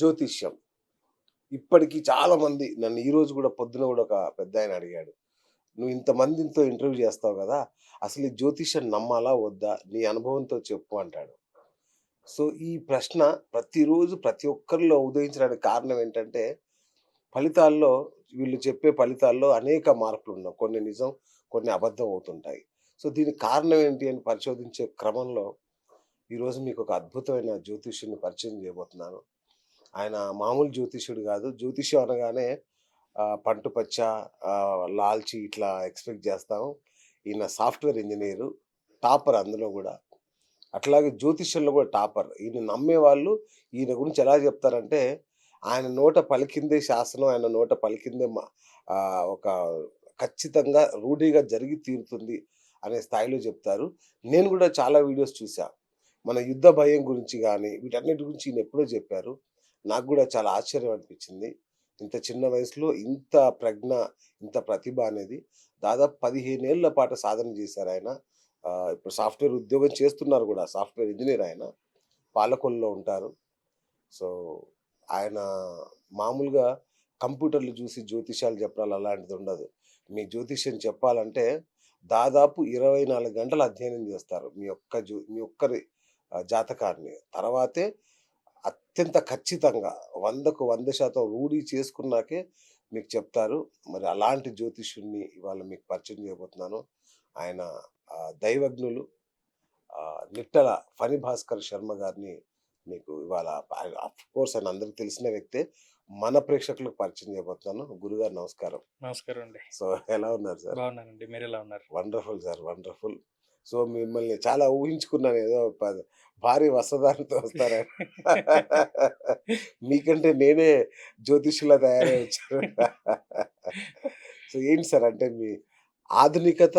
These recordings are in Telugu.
జ్యోతిష్యం. ఇప్పటికి చాలామంది నన్ను ఈరోజు గూడా పొద్దున గూడా ఒక పెద్దాయన అడిగాడు. "నువ్వు ఇంతమందితో ఇంటర్వ్యూ చేస్తావు గదా! అసలు ఈ జ్యోతిష్యం నమ్మాలా? వద్దా? నీ అనుభవంతో చెప్పు" అంటాడు. సో, ఈ ప్రశ్న ప్రతిరోజు ప్రతి ఒక్కరిలో ఉదయించడానికి కారణం ఏంటంటే, ఫలితాల్లో వీళ్ళు చెప్పే ఫలితాల్లో అనేక మార్పులున్నాయి. కొన్ని నిజం, కొన్ని అబద్ధం అవుతుంటాయి. సో, దీనికి కారణం ఏంటి అని పరిశోధించే క్రమంలో ఈరోజు మీకొక అద్భుతమైన జ్యోతిష్యుడిని పరిచయం చేయబోతున్నాను. ఆయన మామూలు జ్యోతిష్యుడు గాదు. జ్యోతిష్యం అనగానే పంటుపచ్చ, లాల్చి ఇట్లా ఎక్స్‌పెక్ట్ జేస్తాం. ఈయన సాఫ్ట్‌వేర్ ఇంజినీరు. టాపర్ అందులో గూడా. అట్లాగే జ్యోతిష్యంలో గూడా టాపర్. ఈయన నమ్మేవాళ్ళు ఈయన గురించి ఎలా జెప్తారంటే, ఆయన నోట పలికిందే శాసనం, ఆయన నోట పలికిందే ఒక ఖచ్చితంగా రూఢిగా జరిగి తీరుతుంది అనే స్థాయిలో జెప్తారు. నేను గూడా చాలా వీడియోస్ చూసా. మన యుద్ధ భయం గురించి గానీ, వీటన్నిటి గురించి ఈయన ఎప్పుడో జెప్పారు. నాకు గూడా చాలా ఆశ్చర్యం అనిపించింది. ఇంత చిన్న వయసులో ఇంత ప్రజ్ఞ, ఇంత ప్రతిభ అనేది దాదాపు 15 ఏళ్ల పాటు సాధన జేశారాయన. ఇప్పుడు సాఫ్ట్‌వేర్ ఉద్యోగం చేస్తున్నారు గూడా. సాఫ్ట్‌వేర్ ఇంజినీర్ ఆయన. పాలకొల్లులో ఉంటారు. సో, ఆయన మామూలుగా కంప్యూటర్‌లు జూసి జ్యోతిష్యాలు జెప్పాలి అలాంటిదుండదు. మీ జ్యోతిష్యం చెప్పాలంటే దాదాపు 24 గంటలు అధ్యయనం జేస్తారు. మీ ఒక్కరి జాతకాన్ని. తర్వాతే అత్యంత ఖచ్చితంగా 100కు 100% రూఢి చేసుకున్నాకే మీకు చెప్తారు. మరి అలాంటి జ్యోతిష్యుడిని ఇవాళ మీకు పరిచయం చేయబోతున్నాను. ఆయన దైవజ్ఞులు నిట్టల ఫణి భాస్కర్ శర్మ గారిని మీకు ఇవాళ ఆఫ్‌కోర్స్ ఆయన అందరికి తెలిసిన వ్యక్తే. మన ప్రేక్షకులకు పరిచయం చేయబోతున్నాను. గురుగారు నమస్కారం. నమస్కారం అండి. సో, ఎలా ఉన్నారు సార్? బాగున్నానండి. మీరెలా ఉన్నారు? Wonderful sir. వండర్‌ఫుల్. సో, మిమ్మల్ని చాలా ఊహించుకున్నాను ఏదో భారీ వస్త్రధారణతో వస్తారని. మీకంటే నేనే జ్యోతిష్యులా తయారై వచ్చాను. సో, ఏంటి సార్ అంటే మీ ఆధునికత,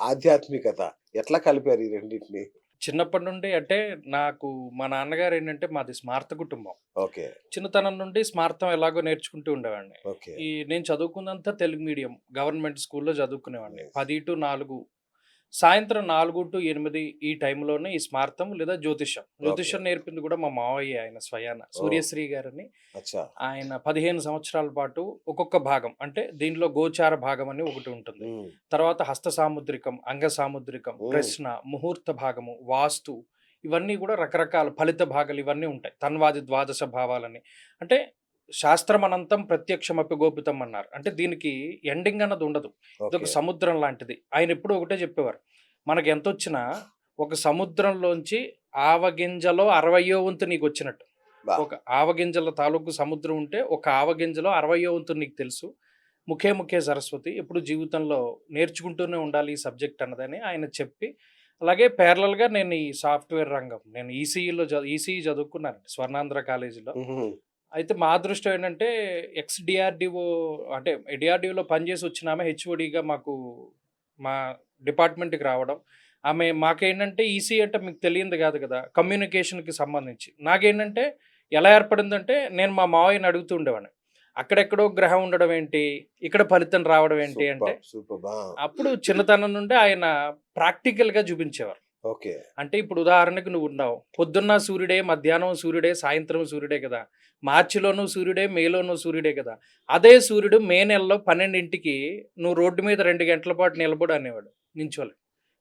ఆధ్యాత్మికత ఎట్లా కలిపారు ఈ రెండిటిని? చిన్నప్పటి నుండి అంటే నాకు మా నాన్నగారేంటంటే మాది స్మార్త కుటుంబం. ఓకే. చిన్నతనం నుండి స్మార్తం ఎలాగో నేర్చుకుంటూ ఉండేవాడిని. ఓకే. నేను చదువుకున్నంతా తెలుగు మీడియం గవర్నమెంట్ స్కూల్‌లో చదువుకునేవాడిని. నైస్. 10-4 సాయంత్రం 4-8 ఈ టైంలోనే ఈ స్మార్తం లేదా జ్యోతిష్యం. ఓకే. జ్యోతిష్యం నేర్పింది కూడా మా మావయ్య ఆయన స్వయాన. ఓహ్! సూర్యశ్రీ గారని అచ్చా! ఆయన 15 సంవత్సరాల పాటు ఒక్కొక్క భాగం అంటే దీనిలో గోచార భాగం అని ఒకటి ఉంటుంది. హ్మ్. తర్వాత హస్త సాముద్రికం, అంగ సాముద్రికం, హ్మ్. ప్రశ్న, ముహూర్త భాగము, వాస్తు ఇవన్నీ కూడా రకరకాల ఫలిత భాగాలు ఇవన్నీ ఉంటాయి. తన్వాది ద్వాదశ భావాలని. అంటే శాస్త్రం అనంతం ప్రత్యక్షమపి గోపితం అన్నారు. అంటే దీనికి ఎండింగ్ అన్నది ఉండదు. ఇదొక ఓకే. సముద్రం లాంటిది. ఆయన ఎప్పుడూ ఒకటే చెప్పేవారు. మనకి ఎంతొచ్చినా ఒక సముద్రంలోంచి ఆవగింజలో 60వ వంతు నీకొచ్చినట్టు. బా! ఒక ఆవగింజల తాలూకు సముద్రం ఉంటే, ఒక ఆవగింజలో 60వ వంతు నీకు తెలుసు. ముఖే ముఖే సరస్వతి. ఎప్పుడు జీవితంలో నేర్చుకుంటూనే ఉండాలి ఈ సబ్జెక్ట్ అన్నదని ఆయన చెప్పి, అలాగే ప్యారలల్‌గా నేను ఈ సాఫ్ట్‌వేర్ రంగం నేను ఈసీఈ చదువుకున్నానండి స్వర్ణాంధ్ర కాలేజీలో. హుహు. అయితే మా అదృష్టం ఏంటంటే ఎక్స్ డీఆర్‌డీఓ అంటే డీఆర్‌డీఓలో పనిచేసి వచ్చినామె హెచ్ఓడిగా మా డిపార్ట్మెంట్‌కి రావడం. ఆమె మాకేంటంటే ఈసీఈ అంటే మీకు తెలియంది కాదు కదా! కమ్యూనికేషన్‌కి సంబంధించి. నాకేంటంటే ఎలా ఏర్పడిందంటే నేను మా మావయ్యని అడుగుతూ ఉండేవాడిని. అక్కడెక్కడో గ్రహం ఉండడం ఏంటి? ఇక్కడ ఫలితం రావడం ఏంటి అంటే, సూపర్బ్! సూపర్బ్! ఆ! అప్పుడు చిన్నతనం నుండే ఆయన ప్రాక్టికల్‌గా చూపించేవారు. ఓకే. అంటే ఇప్పుడు ఉదాహరణకు నువ్వున్నావు. పొద్దున్న సూర్యుడే, మధ్యాహ్నం సూర్యుడే, సాయంత్రం సూర్యుడే కదా! మార్చిలోనూ సూర్యుడే, మేలోనూ సూర్యుడే కదా! అదే సూర్యుడు మే నెలలో 12కి నువ్వు రోడ్డు మీద 2 గంటల పాటు నిలబడు అనేవాడు నించోలే.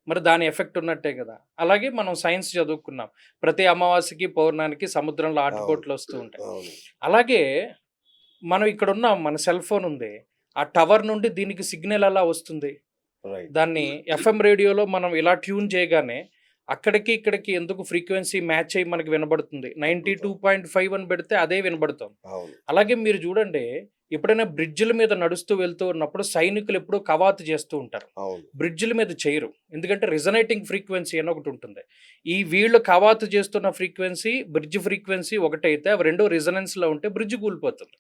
మరి దాని ఎఫెక్ట్ ఉన్నట్టే కదా! అలాగే మనం సైన్స్ చదువుకున్నాం. ప్రతి అమావాస్యకి, పౌర్ణానికి సముద్రంలో అవును. ఆటుపోట్లొస్తూ ఉంటాయి. అవును. అలాగే మనం ఇక్కడున్నాం. మన సెల్ ఫోన్ ఉంది. ఆ టవర్ నుండి దీనికి సిగ్నల్ ఎలా వస్తుంది? రైట్. దాన్ని ఎఫ్ఎం రేడియోలో మనం ఇలా ట్యూన్ చేయగానే అక్కడికి, ఇక్కడికి ఎందుకు ఫ్రీక్వెన్సీ మ్యాచ్ అయ్యి మనకు వినబడుతుంది. అద్భుతం. 92.5 అని పెడితే అదే వినబడుతుంది. అవును. అలాగే మీరు చూడండి ఎప్పుడైనా బ్రిడ్జిల మీద నడుస్తూ వెళ్తూ ఉన్నప్పుడు సైనికులు ఎప్పుడూ కవాతు చేస్తూ ఉంటారు. అవును. బ్రిడ్జిల మీద చేయరు. ఎందుకంటే రెజొనేటింగ్ ఫ్రీక్వెన్సీ అని ఒకటి ఉంటుంది. ఈ వీళ్ళు కవాతు చేస్తున్న ఫ్రీక్వెన్సీ, బ్రిడ్జ్ ఫ్రీక్వెన్సీ ఒకటైతే అవి 2 రెజొనెన్స్‌లో ఉంటే బ్రిడ్జ్ కూలిపోతుంది.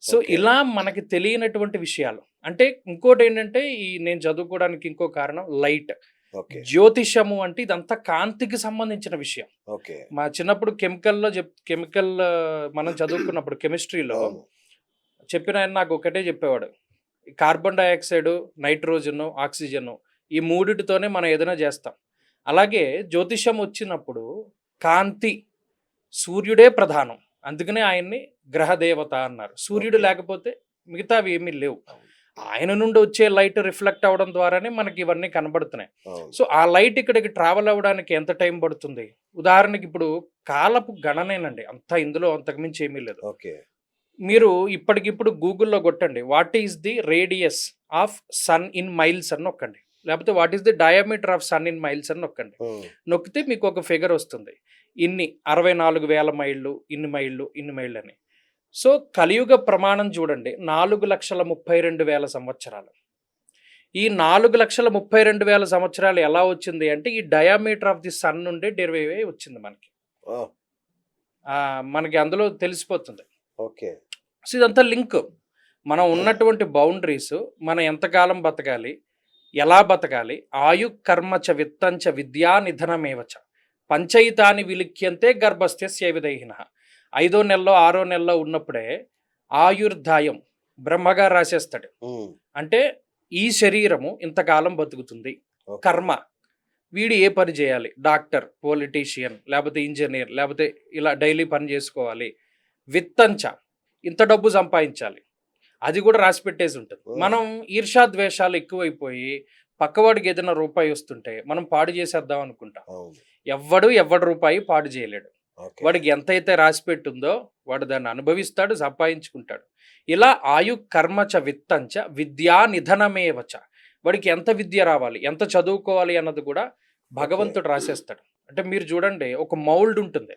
So, okay. ఇలా మనకి తెలియనటువంటి విషయాలు. అంటే ఇంకోటేంటంటే నేను చదువుకోవడానికి ఇంకో కారణం లైట్. ఓకే. జ్యోతిషము అంటే ఇదంతా కాంతికి సంబంధించిన విషయం. ఓకే. మా చిన్నప్పుడు కెమికల్ మనం చదువుకున్నప్పుడు కెమిస్ట్రీలో అవును. చెప్పినాయన నాకు ఒకటే చెప్పేవాడు. కార్బన్ డయాక్సైడు, నైట్రోజను, ఆక్సిజను ఈ మూడిటితోనే మనం ఏదైనా చేస్తాం. అలాగే జ్యోతిష్యం వచ్చినప్పుడు కాంతి, సూర్యుడే ప్రధానం. అందుకనే ఆయన్ని గ్రహదేవత అన్నారు. సూర్యుడు ఓకే. లేకపోతే మిగతావి ఏమీ లేవు. అవును. ఆయన నుండి వచ్చే లైట్ రిఫ్లెక్ట్ అవ్వడం ద్వారానే మనకి ఇవన్నీ కనబడుతున్నాయి. అవును. సో, ఆ లైట్ ఇక్కడికి ట్రావెల్ అవ్వడానికి ఎంత టైం పడుతుంది? ఉదాహరణకి ఇప్పుడు కాలపు గణనేనండి. అంతా ఇందులో అంతకుమించి ఏమీ లేదు. ఓకే. మీరు ఇప్పటికిప్పుడు గూగుల్‌లో కొట్టండి. What is the radius of sun in miles అని నొక్కండి. లేకపోతే what is the diameter of sun in miles అని నొక్కండి. హ్మ్. నొక్కితే మీకు ఒక ఫిగర్ వస్తుంది. ఇన్ని 64,000 మైళ్ళు, ఇన్ని మైళ్ళు, ఇన్ని మైళ్ళని. సో, కలియుగ ప్రమాణం చూడండి 4,32,000 సంవత్సరాలు. ఈ 4,32,000 సంవత్సరాలు ఎలా వచ్చింది అంటే, ఈ డయామీటర్ ఆఫ్ ది సన్ నుండే డెరైవ్ అయ్యి వచ్చింది మనకి. ఓహ్! మనకి అందులో తెలిసిపోతుంది. ఓకే. సో, ఇదంతా లింక్. మనం ఉన్నటువంటి బౌండరీస్ మనం ఎంతకాలం బతకాలి, ఎలా బతకాలి, ఆయు కర్మ చ విత్తంచ విద్యా నిధనమేవచ పంచయితాని విలిఖ్యంతే గర్భస్థ్యస్య విదైహినః. 5వ నెలలో 6వ నెలలో ఉన్నప్పుడే ఆయుర్దాయం బ్రహ్మగారు రాసేస్తాడు. హ్మ్. అంటే ఈ శరీరము ఇంతకాలం బతుకుతుంది. ఓకే. కర్మ వీడు ఏ పని చేయాలి, డాక్టర్, పొలిటీషియన్, లేకపోతే ఇంజనీర్, లేకపోతే ఇలా డైలీ పని చేసుకోవాలి. విత్తంచ ఇంత డబ్బు సంపాదించాలి, అది కూడా రాసి పెట్టేసి ఉంటుంది. ఓహ్! మనం ఈర్ష్యాద్వేషాలు ఎక్కువైపోయి పక్కవాడికి ఏదైనా రూపాయి వస్తుంటే మనం పాడు చేసేద్దాం అనుకుంటాం. అవును. ఎవడి రూపాయి పాడు చేయలేడు. ఓకే. వాడికి ఎంతైతే రాసి పెట్టుందో వాడు దాన్ని అనుభవిస్తాడు, సంపాదించుకుంటాడు. ఇలా ఆయు కర్మచ విత్తంచ విద్యా నిధనమేవచ. వాడికి ఎంత విద్య రావాలి, ఎంత చదువుకోవాలి అన్నది కూడా ఓకే. భగవంతుడు రాసేస్తాడు. అంటే మీరు చూడండి, ఒక మౌల్డ్ ఉంటుంది.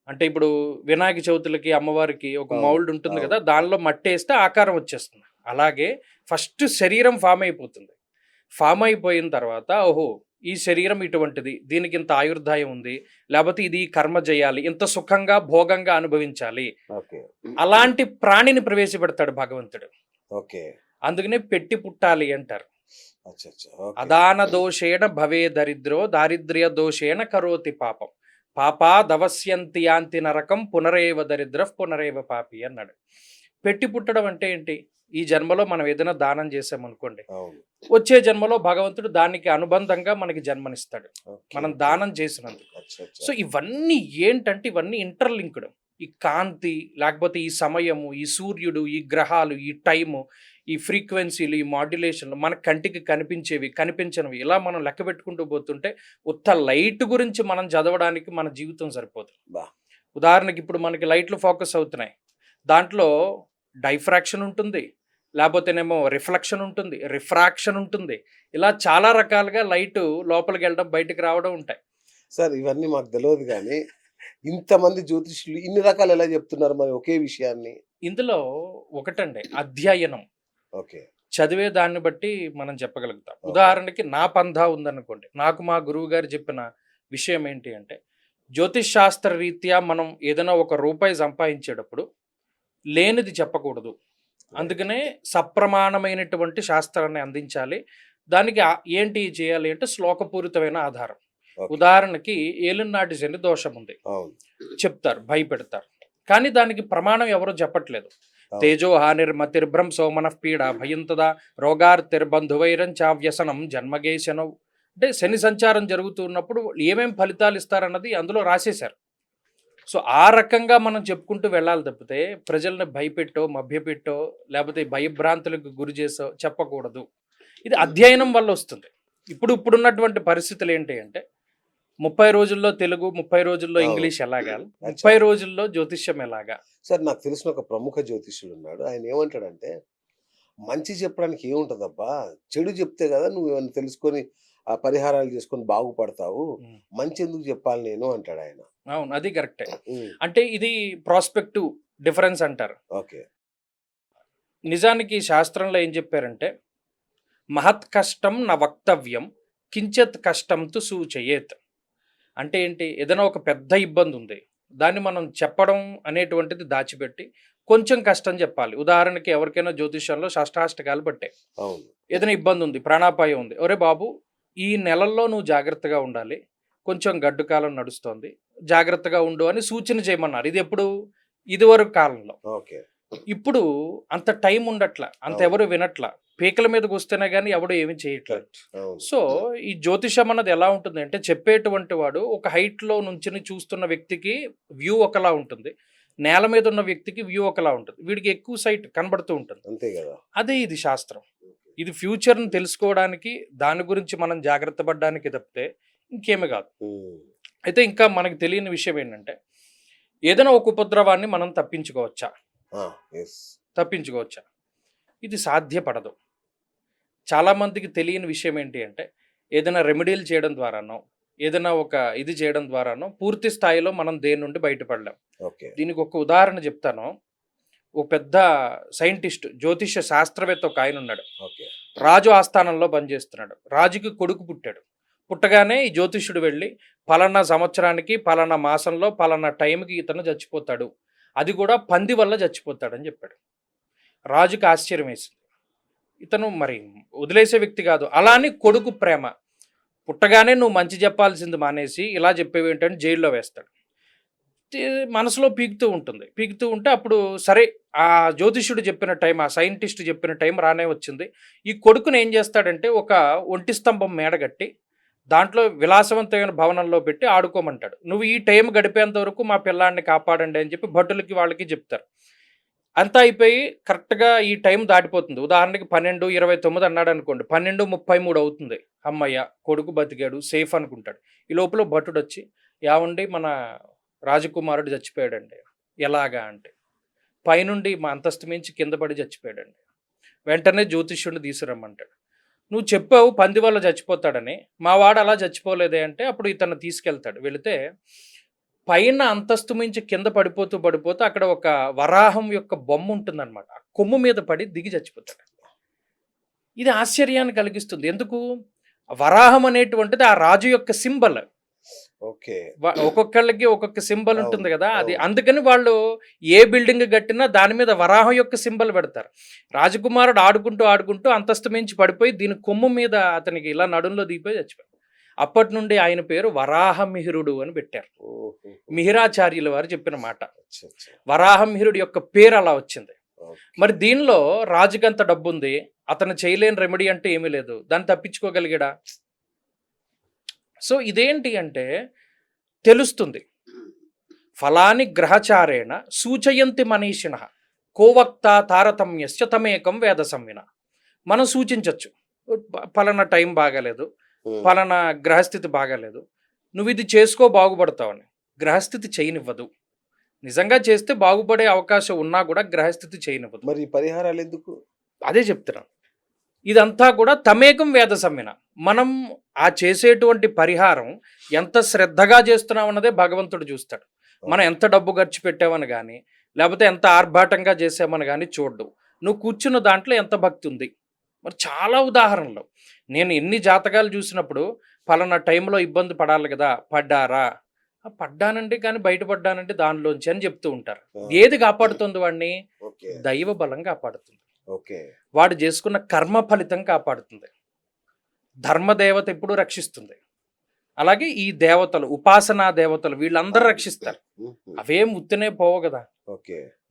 అంటే ఇప్పుడు వినాయక చవితులకి అమ్మవారికి ఒక అవును. మౌల్డ్ ఉంటుంది కదా, అవును. దానిలో మట్టి వేస్తే ఆకారం వచ్చేస్తుంది. అలాగే ఫస్ట్ శరీరం ఫామ్ అయిపోతుంది. ఫామ్ అయిపోయిన తర్వాత ఓహో ఈ శరీరం ఇటువంటిది, దీనికి ఇంత ఆయుర్దాయం ఉంది, లేకపోతే ఇది ఈ కర్మ చేయాలి, ఇంత సుఖంగా భోగంగా అనుభవించాలి. ఓకే. అలాంటి ప్రాణిని ప్రవేశపెడతాడు భగవంతుడు. ఓకే. అందుకనే పెట్టి పుట్టాలి అంటారు. అచ్చచ్చ! ఓకే. అదాన దోషేణ భవే దరిద్రో దారిద్ర్య దోషేణ కరోతి పాపం పాపాదవస్యంతి యాంతి నరకం పునరేవ దరిద్ర పునరేవ పాపి అన్నాడు. పెట్టి పుట్టడం అంటే ఏంటి? ఈ జన్మలో మనం ఏదైనా దానం చేసామనుకోండి, అవును. వచ్చే జన్మలో భగవంతుడు దానికి అనుబంధంగా మనకి జన్మనిస్తాడు, ఓకే. మనం ఓకే. దానం చేసినందుకు. అచ్చచ్చ! సో ఇవన్నీ ఏంటంటే ఇవన్నీ ఇంటర్లింక్డ్. ఈ కాంతి, లేకపోతే ఈ సమయము, ఈ సూర్యుడు, ఈ గ్రహాలు, ఈ టైము, ఈ ఫ్రీక్వెన్సీలు, ఈ మాడ్యులేషన్లు, మన కంటికి కనిపించేవి, కనిపించనివి, ఇలా మనం లెక్క పెట్టుకుంటూ పోతుంటే ఉత్త లైట్ గురించి మనం చదవడానికి మన జీవితం సరిపోదు. బా! ఉదాహరణకి ఇప్పుడు మనకి లైట్లు ఫోకస్ అవుతున్నాయి. దాంట్లో డైఫ్రాక్షన్ ఉంటుంది, లేకపోతేనేమో రిఫ్లెక్షన్ ఉంటుంది, రిఫ్రాక్షన్ ఉంటుంది. ఇలా చాలా రకాలుగా లైటు లోపలికి వెళ్ళడం, బయటికి రావడం ఉంటాయి. సార్ ఇవన్నీ మాకు తెలవదు గానీ, ఇంతమంది జ్యోతిష్యులు ఇన్ని రకాలు ఎలా చెప్తున్నారు మరి ఒకే విషయాన్ని? ఇందులో ఒకటండి అధ్యయనం. ఓకే. చదివే దాన్ని బట్టి మనం చెప్పగలుగుతాం. ఓకే. ఉదాహరణకి నా పంథా ఉందనుకోండి. నాకు మా గురువుగారు చెప్పిన విషయం ఏంటి అంటే, జ్యోతిష్ శాస్త్ర రీత్యా మనం ఏదైనా ఒక రూపాయి సంపాదించేటప్పుడు లేనిది చెప్పకూడదు. అందుకనే సప్రమాణమైనటువంటి శాస్త్రాన్ని అందించాలి. దానికి ఏంటి చేయాలి అంటే శ్లోకపూరితమైన ఆధారం. ఓకే. ఉదాహరణకి ఏలినాటి శని దోషం ఉంది అవును. చెప్తారు, భయపెడతారు. కానీ దానికి ప్రమాణం ఎవరో చెప్పట్లేదు. అవును. తేజో హానిర్మతిర్భ్రంశో మనఃపీడ భయంతదా రోగార్తిర్బంధువైరం చావ్యసనం జన్మగేశనం. అంటే శని సంచారం జరుగుతున్నప్పుడు ఏమేం ఫలితాలు ఇస్తారన్నది అందులో రాసేశారు. సో ఆ రకంగా మనం చెప్పుకుంటూ వెళ్ళాలి తప్పితే ప్రజల్ని భయపెట్టో, మభ్యపెట్టో, లేకపోతే భయభ్రాంతులకు గురి చేసో చెప్పకూడదు. ఇది అధ్యయనం వల్ల వస్తుంది. ఇప్పుడున్నటువంటి పరిస్థితులు ఏంటి అంటే 30 రోజుల్లో తెలుగు, 30 రోజుల్లో అవును. ఇంగ్లీష్ ఎలాగా, అచ్చా! 30 రోజుల్లో జ్యోతిష్యం ఎలాగా. సార్ నాకు తెలిసిన ఒక ప్రముఖ జ్యోతిష్యుడున్నాడు. ఆయన ఏమంటాడంటే, మంచి చెప్పడానికి ఏముంటదబ్బా! చెడు చెప్తే గదా నువ్వేమన్నా తెలుసుకొని పరిహారాలు చేసుకొని బాగుపడతావు. హ్మ్. మంచెందుకు చెప్పాలి నేను అంటాడాయన. అవును. అది కరెక్టే. హ్మ్. అంటే ఇది ప్రాస్పెక్టివ్ డిఫరెన్స్ అంటారు. ఓకే. నిజానికి శాస్త్రంలో ఏం చెప్పారంటే, మహత్ కష్టం న వక్తవ్యం కించిత్ కష్టం తు సూచయేత్. అంటే ఏంటి? ఏదైనా ఒక పెద్ద ఇబ్బంది ఉంది, దాన్ని మనం చెప్పడం అనేటువంటిది దాచిపెట్టి కొంచెం కష్టం చెప్పాలి. ఉదాహరణకి ఎవరికైనా జ్యోతిష్యంలో షష్టాష్టకాలు పట్టాయి, అవును. ఏదైనా ఇబ్బంది ఉంది, ప్రాణాపాయం ఉంది. ఒరే బాబు, ఈ నెలల్లో నువ్వు జాగ్రత్తగా ఉండాలి, కొంచెం గడ్డు కాలం నడుస్తోంది, జాగ్రత్తగా ఉండు అని సూచన చేయమన్నారు. ఇది ఎప్పుడు? ఇదివరకు కాలంలో. ఓకే. ఇప్పుడు అంత టైం ఉండట్లా, అంత అవును. ఎవరు వినట్లా, పీకల మీదకి వస్తేనే కానీ ఎవడు ఏమి చేయట్లేదు. కరెక్ట్. అవును. సో ఈ జ్యోతిషం అన్నది ఎలా ఉంటుంది అంటే, చెప్పేటువంటి వాడు ఒక హైట్లో నుంచి చూస్తున్న వ్యక్తికి వ్యూ ఒకలా ఉంటుంది, నేల మీద ఉన్న వ్యక్తికి వ్యూ ఒకలా ఉంటుంది, వీడికి ఎక్కువ సైట్ కనబడుతూ ఉంటుంది. అంతే కదా. అదే ఇది శాస్త్రం. ఇది ఫ్యూచర్ని తెలుసుకోవడానికి, దాని గురించి మనం జాగ్రత్త పడడానికి తప్పితే ఇంకేమీ కాదు. అయితే ఇంకా మనకు తెలియని విషయం ఏంటంటే, ఏదైనా ఒక ఉపద్రవాన్ని మనం తప్పించుకోవచ్చా? తప్పించుకోవచ్చా? ఇది సాధ్యపడదు. చాలామందికి తెలియని విషయం ఏంటి అంటే, ఏదైనా రెమెడీలు చేయడం ద్వారానో, ఏదైనా ఒక ఇది చేయడం ద్వారానో పూర్తి స్థాయిలో మనం దేని నుండి బయటపడలేం. దీనికి ఒక ఉదాహరణ చెప్తాను. ఒక పెద్ద సైంటిస్ట్, జ్యోతిష శాస్త్రవేత్త ఒక ఆయన ఉన్నాడు. రాజు ఆస్థానంలో పనిచేస్తున్నాడు. రాజుకి కొడుకు పుట్టాడు. పుట్టగానే ఈ జ్యోతిష్యుడు వెళ్ళి పలానా సంవత్సరానికి పలానా మాసంలో పలానా టైంకి ఇతను చచ్చిపోతాడు, అది కూడా పంది వల్ల చచ్చిపోతాడని చెప్పాడు. రాజుకి ఆశ్చర్యం వేసింది. ఇతను మరి వదిలేసే వ్యక్తి కాదు. అలా అని కొడుకు ప్రేమ, పుట్టగానే నువ్వు మంచి చెప్పాల్సింది మానేసి ఇలా చెప్పేవేంటని జైల్లో వేస్తాడు. మనసులో పీకుతూ ఉంటుంది. పీకుతూ ఉంటే అప్పుడు సరే, ఆ జ్యోతిష్యుడు చెప్పిన టైం, ఆ సైంటిస్ట్ చెప్పిన టైం రానే వచ్చింది. ఈ కొడుకుని ఏం చేస్తాడంటే ఒక ఒంటి స్తంభం మేడగట్టి దాంట్లో విలాసవంతమైన భవనంలో పెట్టి ఆడుకోమంటాడు. నువ్వు ఈ టైం గడిపేంత వరకు మా పిల్లాడిని కాపాడండి అని చెప్పి భటులకి వాళ్ళకి చెప్తారు. అంతా అయిపోయి కరెక్ట్గా ఈ టైం దాటిపోతుంది. ఉదాహరణకి 12:29 అన్నాడు అనుకోండి, 12:33 అవుతుంది. అమ్మయ్య, కొడుకు బతికాడు, సేఫ్ అనుకుంటాడు. ఈ లోపల భటుడు వచ్చి, యావండి మన రాజకుమారుడు చచ్చిపోయాడండి. ఎలాగా అంటే, పైనుండి మా అంతస్తు మించి కింద పడి చచ్చిపోయాడండి. వెంటనే జ్యోతిష్యుడిని తీసుకురమ్మంటాడు. నువ్వు చెప్పావు పంది వల్ల చచ్చిపోతాడని, మా వాడు అలా చచ్చిపోలేదే అంటే అప్పుడు ఇతను తీసుకెళ్తాడు. వెళితే పైన అంతస్తు మించి కింద పడిపోతూ పడిపోతూ అక్కడ ఒక వరాహం యొక్క బొమ్మ ఉంటుందన్నమాట. ఆ కొమ్ము మీద పడి దిగి చచ్చిపోతాడు. ఇది ఆశ్చర్యాన్ని కలిగిస్తుంది. ఎందుకు? వరాహం అనేటువంటిది ఆ రాజు యొక్క సింబల్. ఒక్కొక్కళ్ళకి ఒక్కొక్క సింబల్ ఉంటుంది కదా, అది అందుకని వాళ్ళు ఏ బిల్డింగ్ కట్టినా దాని మీద వరాహం యొక్క సింబల్ పెడతారు. రాజకుమారుడు ఆడుకుంటూ ఆడుకుంటూ అంతస్తు మించి పడిపోయి దీని కొమ్ము మీద అతనికి ఇలా నడుంలో దిగిపోయి చచ్చిపోయాడు. అప్పటి నుండి ఆయన పేరు వరాహమిహిరుడు అని పెట్టారు. మిహిరాచార్యుల వారు చెప్పిన మాట. వరాహమిహిరుడు యొక్క పేరు అలా వచ్చింది. మరి దీనిలో రాజుకంత డబ్బు ఉంది, అతను చేయలేని రెమెడీ అంటే ఏమీ లేదు, దాన్ని తప్పించుకోగలిగాడా? సో ఇదేంటి అంటే తెలుస్తుంది. ఫలాని గ్రహచారేణ సూచయంతి మనీషిణ కోవక్త తారతమ్యస్య తమేకం వేద సంవిన. మనం సూచించవచ్చు, ఫలానా టైం బాగాలేదు, ఫలానా గ్రహస్థితి బాగాలేదు, నువ్వు ఇది చేసుకో బాగుపడతావని. గ్రహస్థితి చేయనివ్వదు. నిజంగా చేస్తే బాగుపడే అవకాశం ఉన్నా కూడా గ్రహస్థితి చేయనివ్వదు. మరి పరిహారాలు ఎందుకు? అదే చెప్తున్నాను. ఇదంతా కూడా తమేకం వేద సంవిన. మనం ఆ చేసేటువంటి పరిహారం ఎంత శ్రద్ధగా చేస్తున్నాం అన్నదే భగవంతుడు చూస్తాడు. మనం ఎంత డబ్బు ఖర్చు పెట్టామని కానీ, లేకపోతే ఎంత ఆర్భాటంగా చేసామని కానీ చూడ్డు. నువ్వు కూర్చున్న దాంట్లో ఎంత భక్తి ఉంది. మరి చాలా ఉదాహరణలు నేను ఎన్ని జాతకాలు చూసినప్పుడు పలానా టైంలో ఇబ్బంది పడాలి కదా, పడ్డారా? పడ్డానండి కానీ బయటపడ్డానంటే దానిలోంచి అని చెప్తూ ఉంటారు. ఏది కాపాడుతుంది వాడిని? దైవ బలం కాపాడుతుంది. వాడు చేసుకున్న కర్మ ఫలితం కాపాడుతుంది. ధర్మదేవత ఎప్పుడు రక్షిస్తుంది. అలాగే ఈ దేవతలు, ఉపాసనా దేవతలు, వీళ్ళందరూ రక్షిస్తారు. అవేం ఉత్తనే పోవు కదా.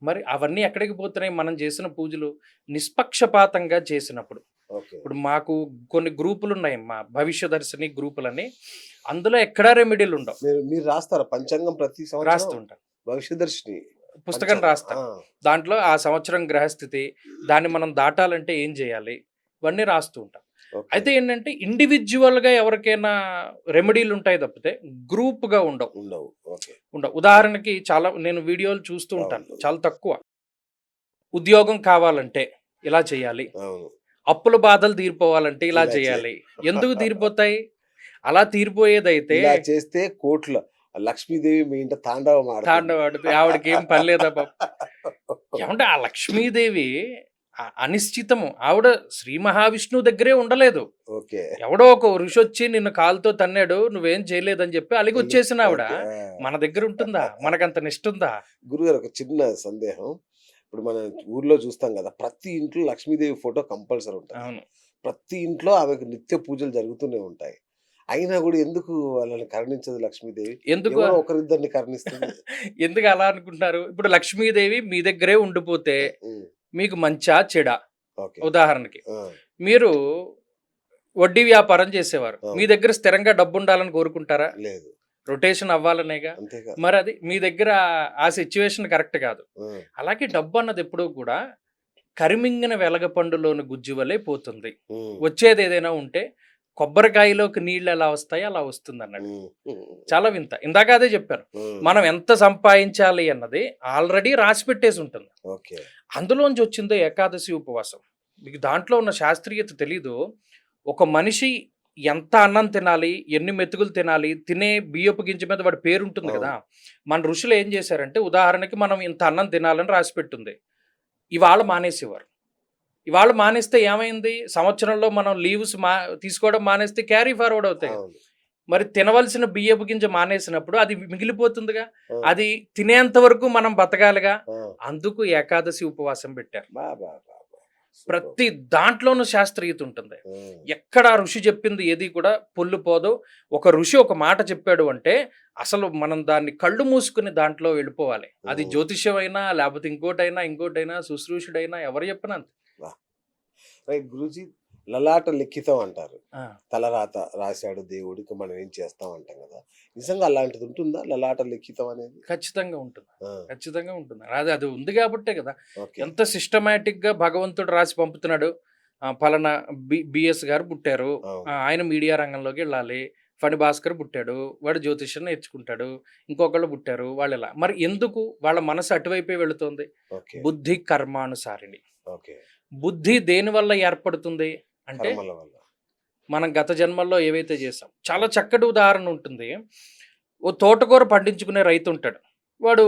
మరి అవన్నీ ఎక్కడికి పోతున్నాయి? మనం చేసిన పూజలు నిష్పక్షపాతంగా చేసినప్పుడు. ఇప్పుడు మాకు కొన్ని గ్రూపులు ఉన్నాయి, మా భవిష్యదర్శిని గ్రూపులని. అందులో ఎక్కడా రెమెడీలు ఉండవు. మీరు రాస్తారా పంచాంగం? ప్రతి సంవత్సరం రాస్తూ ఉంటాను. భవిష్యదర్శిని పుస్తకం రాస్తాను. దాంట్లో ఆ సంవత్సరం గ్రహస్థితి, దాన్ని మనం దాటాలంటే ఏం చేయాలి, ఇవన్నీ రాస్తూ ఉంటాం. అయితే ఏంటంటే ఇండివిజువల్గా ఎవరికైనా రెమెడీలు ఉంటాయి తప్పితే గ్రూప్గా ఉండవు. ఉదాహరణకి చాలా నేను వీడియోలు చూస్తూ ఉంటాను, చాలా తక్కువ. ఉద్యోగం కావాలంటే ఇలా చేయాలి, అప్పుల బాధలు తీరిపోవాలంటే ఇలా చేయాలి. ఎందుకు తీరిపోతాయి? అలా తీరిపోయేదైతే చేస్తే కోట్ల లక్ష్మీదేవి మీ ఇంట తాండవం ఆడుతుంది. ఆవిడకి ఏం పని లేదా బాబు? ఏమంటే ఆ లక్ష్మీదేవి అనిశ్చితము. ఆవిడ శ్రీ మహావిష్ణువు దగ్గరే ఉండలేదు. ఎవడో ఒక ఋషి వచ్చి నిన్ను కాలుతో తన్నాడు, నువ్వేం చేయలేదని చెప్పి అలిగి వచ్చేసిన ఆవిడ మన దగ్గర ఉంటుందా? మనకంత నిష్ట ఉందా? గురుగారు, ఒక చిన్న సందేహం. ఇప్పుడు మన ఊర్లో చూస్తాం కదా, ప్రతి ఇంట్లో లక్ష్మీదేవి ఫోటో కంపల్సరీ ఉంటుంది. అవును, ప్రతి ఇంట్లో ఆమెకు నిత్య పూజలు జరుగుతూనే ఉంటాయి. అయినా కూడా ఎందుకు వాళ్ళని కరుణించదు లక్ష్మీదేవి? ఎందుకు ఒకరిద్దరిని కరుణిస్తుంది? ఎందుకు అలా అనుకుంటున్నారు? ఇప్పుడు లక్ష్మీదేవి మీ దగ్గరే ఉండిపోతే మీకు మంచా చెడా? ఉదాహరణకి మీరు వడ్డీ వ్యాపారం చేసేవారు, మీ దగ్గర స్థిరంగా డబ్బు ఉండాలని కోరుకుంటారా? లేదు. రొటేషన్ అవ్వాలనేగా. అంతేగా. మరి అది మీ దగ్గర ఆ సిచ్యువేషన్ కరెక్ట్ కాదు. హ్మ్. అలాగే డబ్బు అన్నది ఎప్పుడూ కూడా కరిమింగిన వెలగపండులోని గుజ్జు వలె పోతుంది. హ్మ్. వచ్చేది ఏదైనా ఉంటే కొబ్బరికాయలోకి నీళ్ళు ఎలా వస్తాయో అలా వస్తుందన్నాడు. హ్మ్. హ్మ్. చాలా వింత. ఇందాక అదే చెప్పాను. హ్మ్. మనం ఎంత సంపాదించాలి అన్నది ఆల్రెడీ రాసి పెట్టేసి ఉంటుంది. ఓకే. అందులోంచి వచ్చిందే ఏకాదశి ఉపవాసం. మీకు దాంట్లో ఉన్న శాస్త్రీయత తెలీదు. ఒక మనిషి ఎంత అన్నం తినాలి, ఎన్ని మెతుకులు తినాలి, తినే బియ్యపు గింజ మీద వాడి పేరుంటుంది అవును. కదా! మన ఋషులు ఏం చేశారంటే ఉదాహరణకి మనం ఇంత అన్నం తినాలని రాసిపెట్టుంది. ఇవాళ మానేసేవారు. ఇవాళ మానేస్తే ఏమైంది? సంవత్సరంలో మనం లీవ్స్ తీసుకోవడం మానేస్తే క్యారీ ఫార్వర్డ్ అవుతాయి కదా! అవును. మరి తినవలసిన బియ్యపు గింజ మానేసినప్పుడు అది మిగిలిపోతుందిగా. ఆ! అది తినేంత వరకు మనం బతకాలిగా. ఆ! అందుకు ఏకాదశి ఉపవాసం పెట్టారు. బా! బా! బా! బా! సూపర్. ప్రతి దాంట్లోనూ శాస్త్రీయత ఉంటుంది. హ్మ్. ఎక్కడ ఆ ఋషి చెప్పింది ఏది కూడా పొల్లుపోదు. ఒక ఋషి ఒక మాట చెప్పాడు అంటే అసలు మనం దాన్ని కళ్ళు మూసుకొని దాంట్లో వెళ్ళిపోవాలి. అది హ్మ్. జ్యోతిష్యం అయినా, లేపోతే ఇంకోటైనా, శుశ్రూషుడైనా ఎవరు చెప్పినా అంతే. బా! రైట్ గురూజీ, లలాట లిఖితం అంటారు. ఆ! తలరాత రాశాడు దేవుడు. ఇక మనం ఏం చేస్తాం అంటాం కదా! నిజంగా అలాంటిది ఉంటుందా? లలాట లిఖితం అనేది? ఖచ్చితంగా ఉంటుంది. ఆ! ఖచ్చితంగా ఉంటుంది. అది అది ఉంది గాబట్టే గదా! ఓకే. ఎంత సిస్టమాటిక్‌గా భగవంతుడు రాసి పంపుతున్నాడు. పలానా బీఎస్ గారు పుట్టారు. అవును. ఆయన మీడియా రంగంలోకెళ్ళాలి. ఫణి భాస్కర్ పుట్టాడు. వాడు జ్యోతిష్యం నేర్చుకుంటాడు. ఇంకొకళ్ళు పుట్టారు. వాళ్ళిలా. మరి ఎందుకు వాళ్ళ మనసు అటువైపే వెళుతోంది? ఓకే. బుద్ధి కర్మానుసారిణి. ఓకే. బుద్ధి దేనివల్ల ఏర్పడుతుంది? అంటే కర్మల వల్ల. మనం గత జన్మల్లో ఏవైతే చేసాం. చాలా చక్కటి ఉదాహరణ ఉంటుంది. ఓ తోటకూర పండించుకునే రైతుంటాడు. వాడు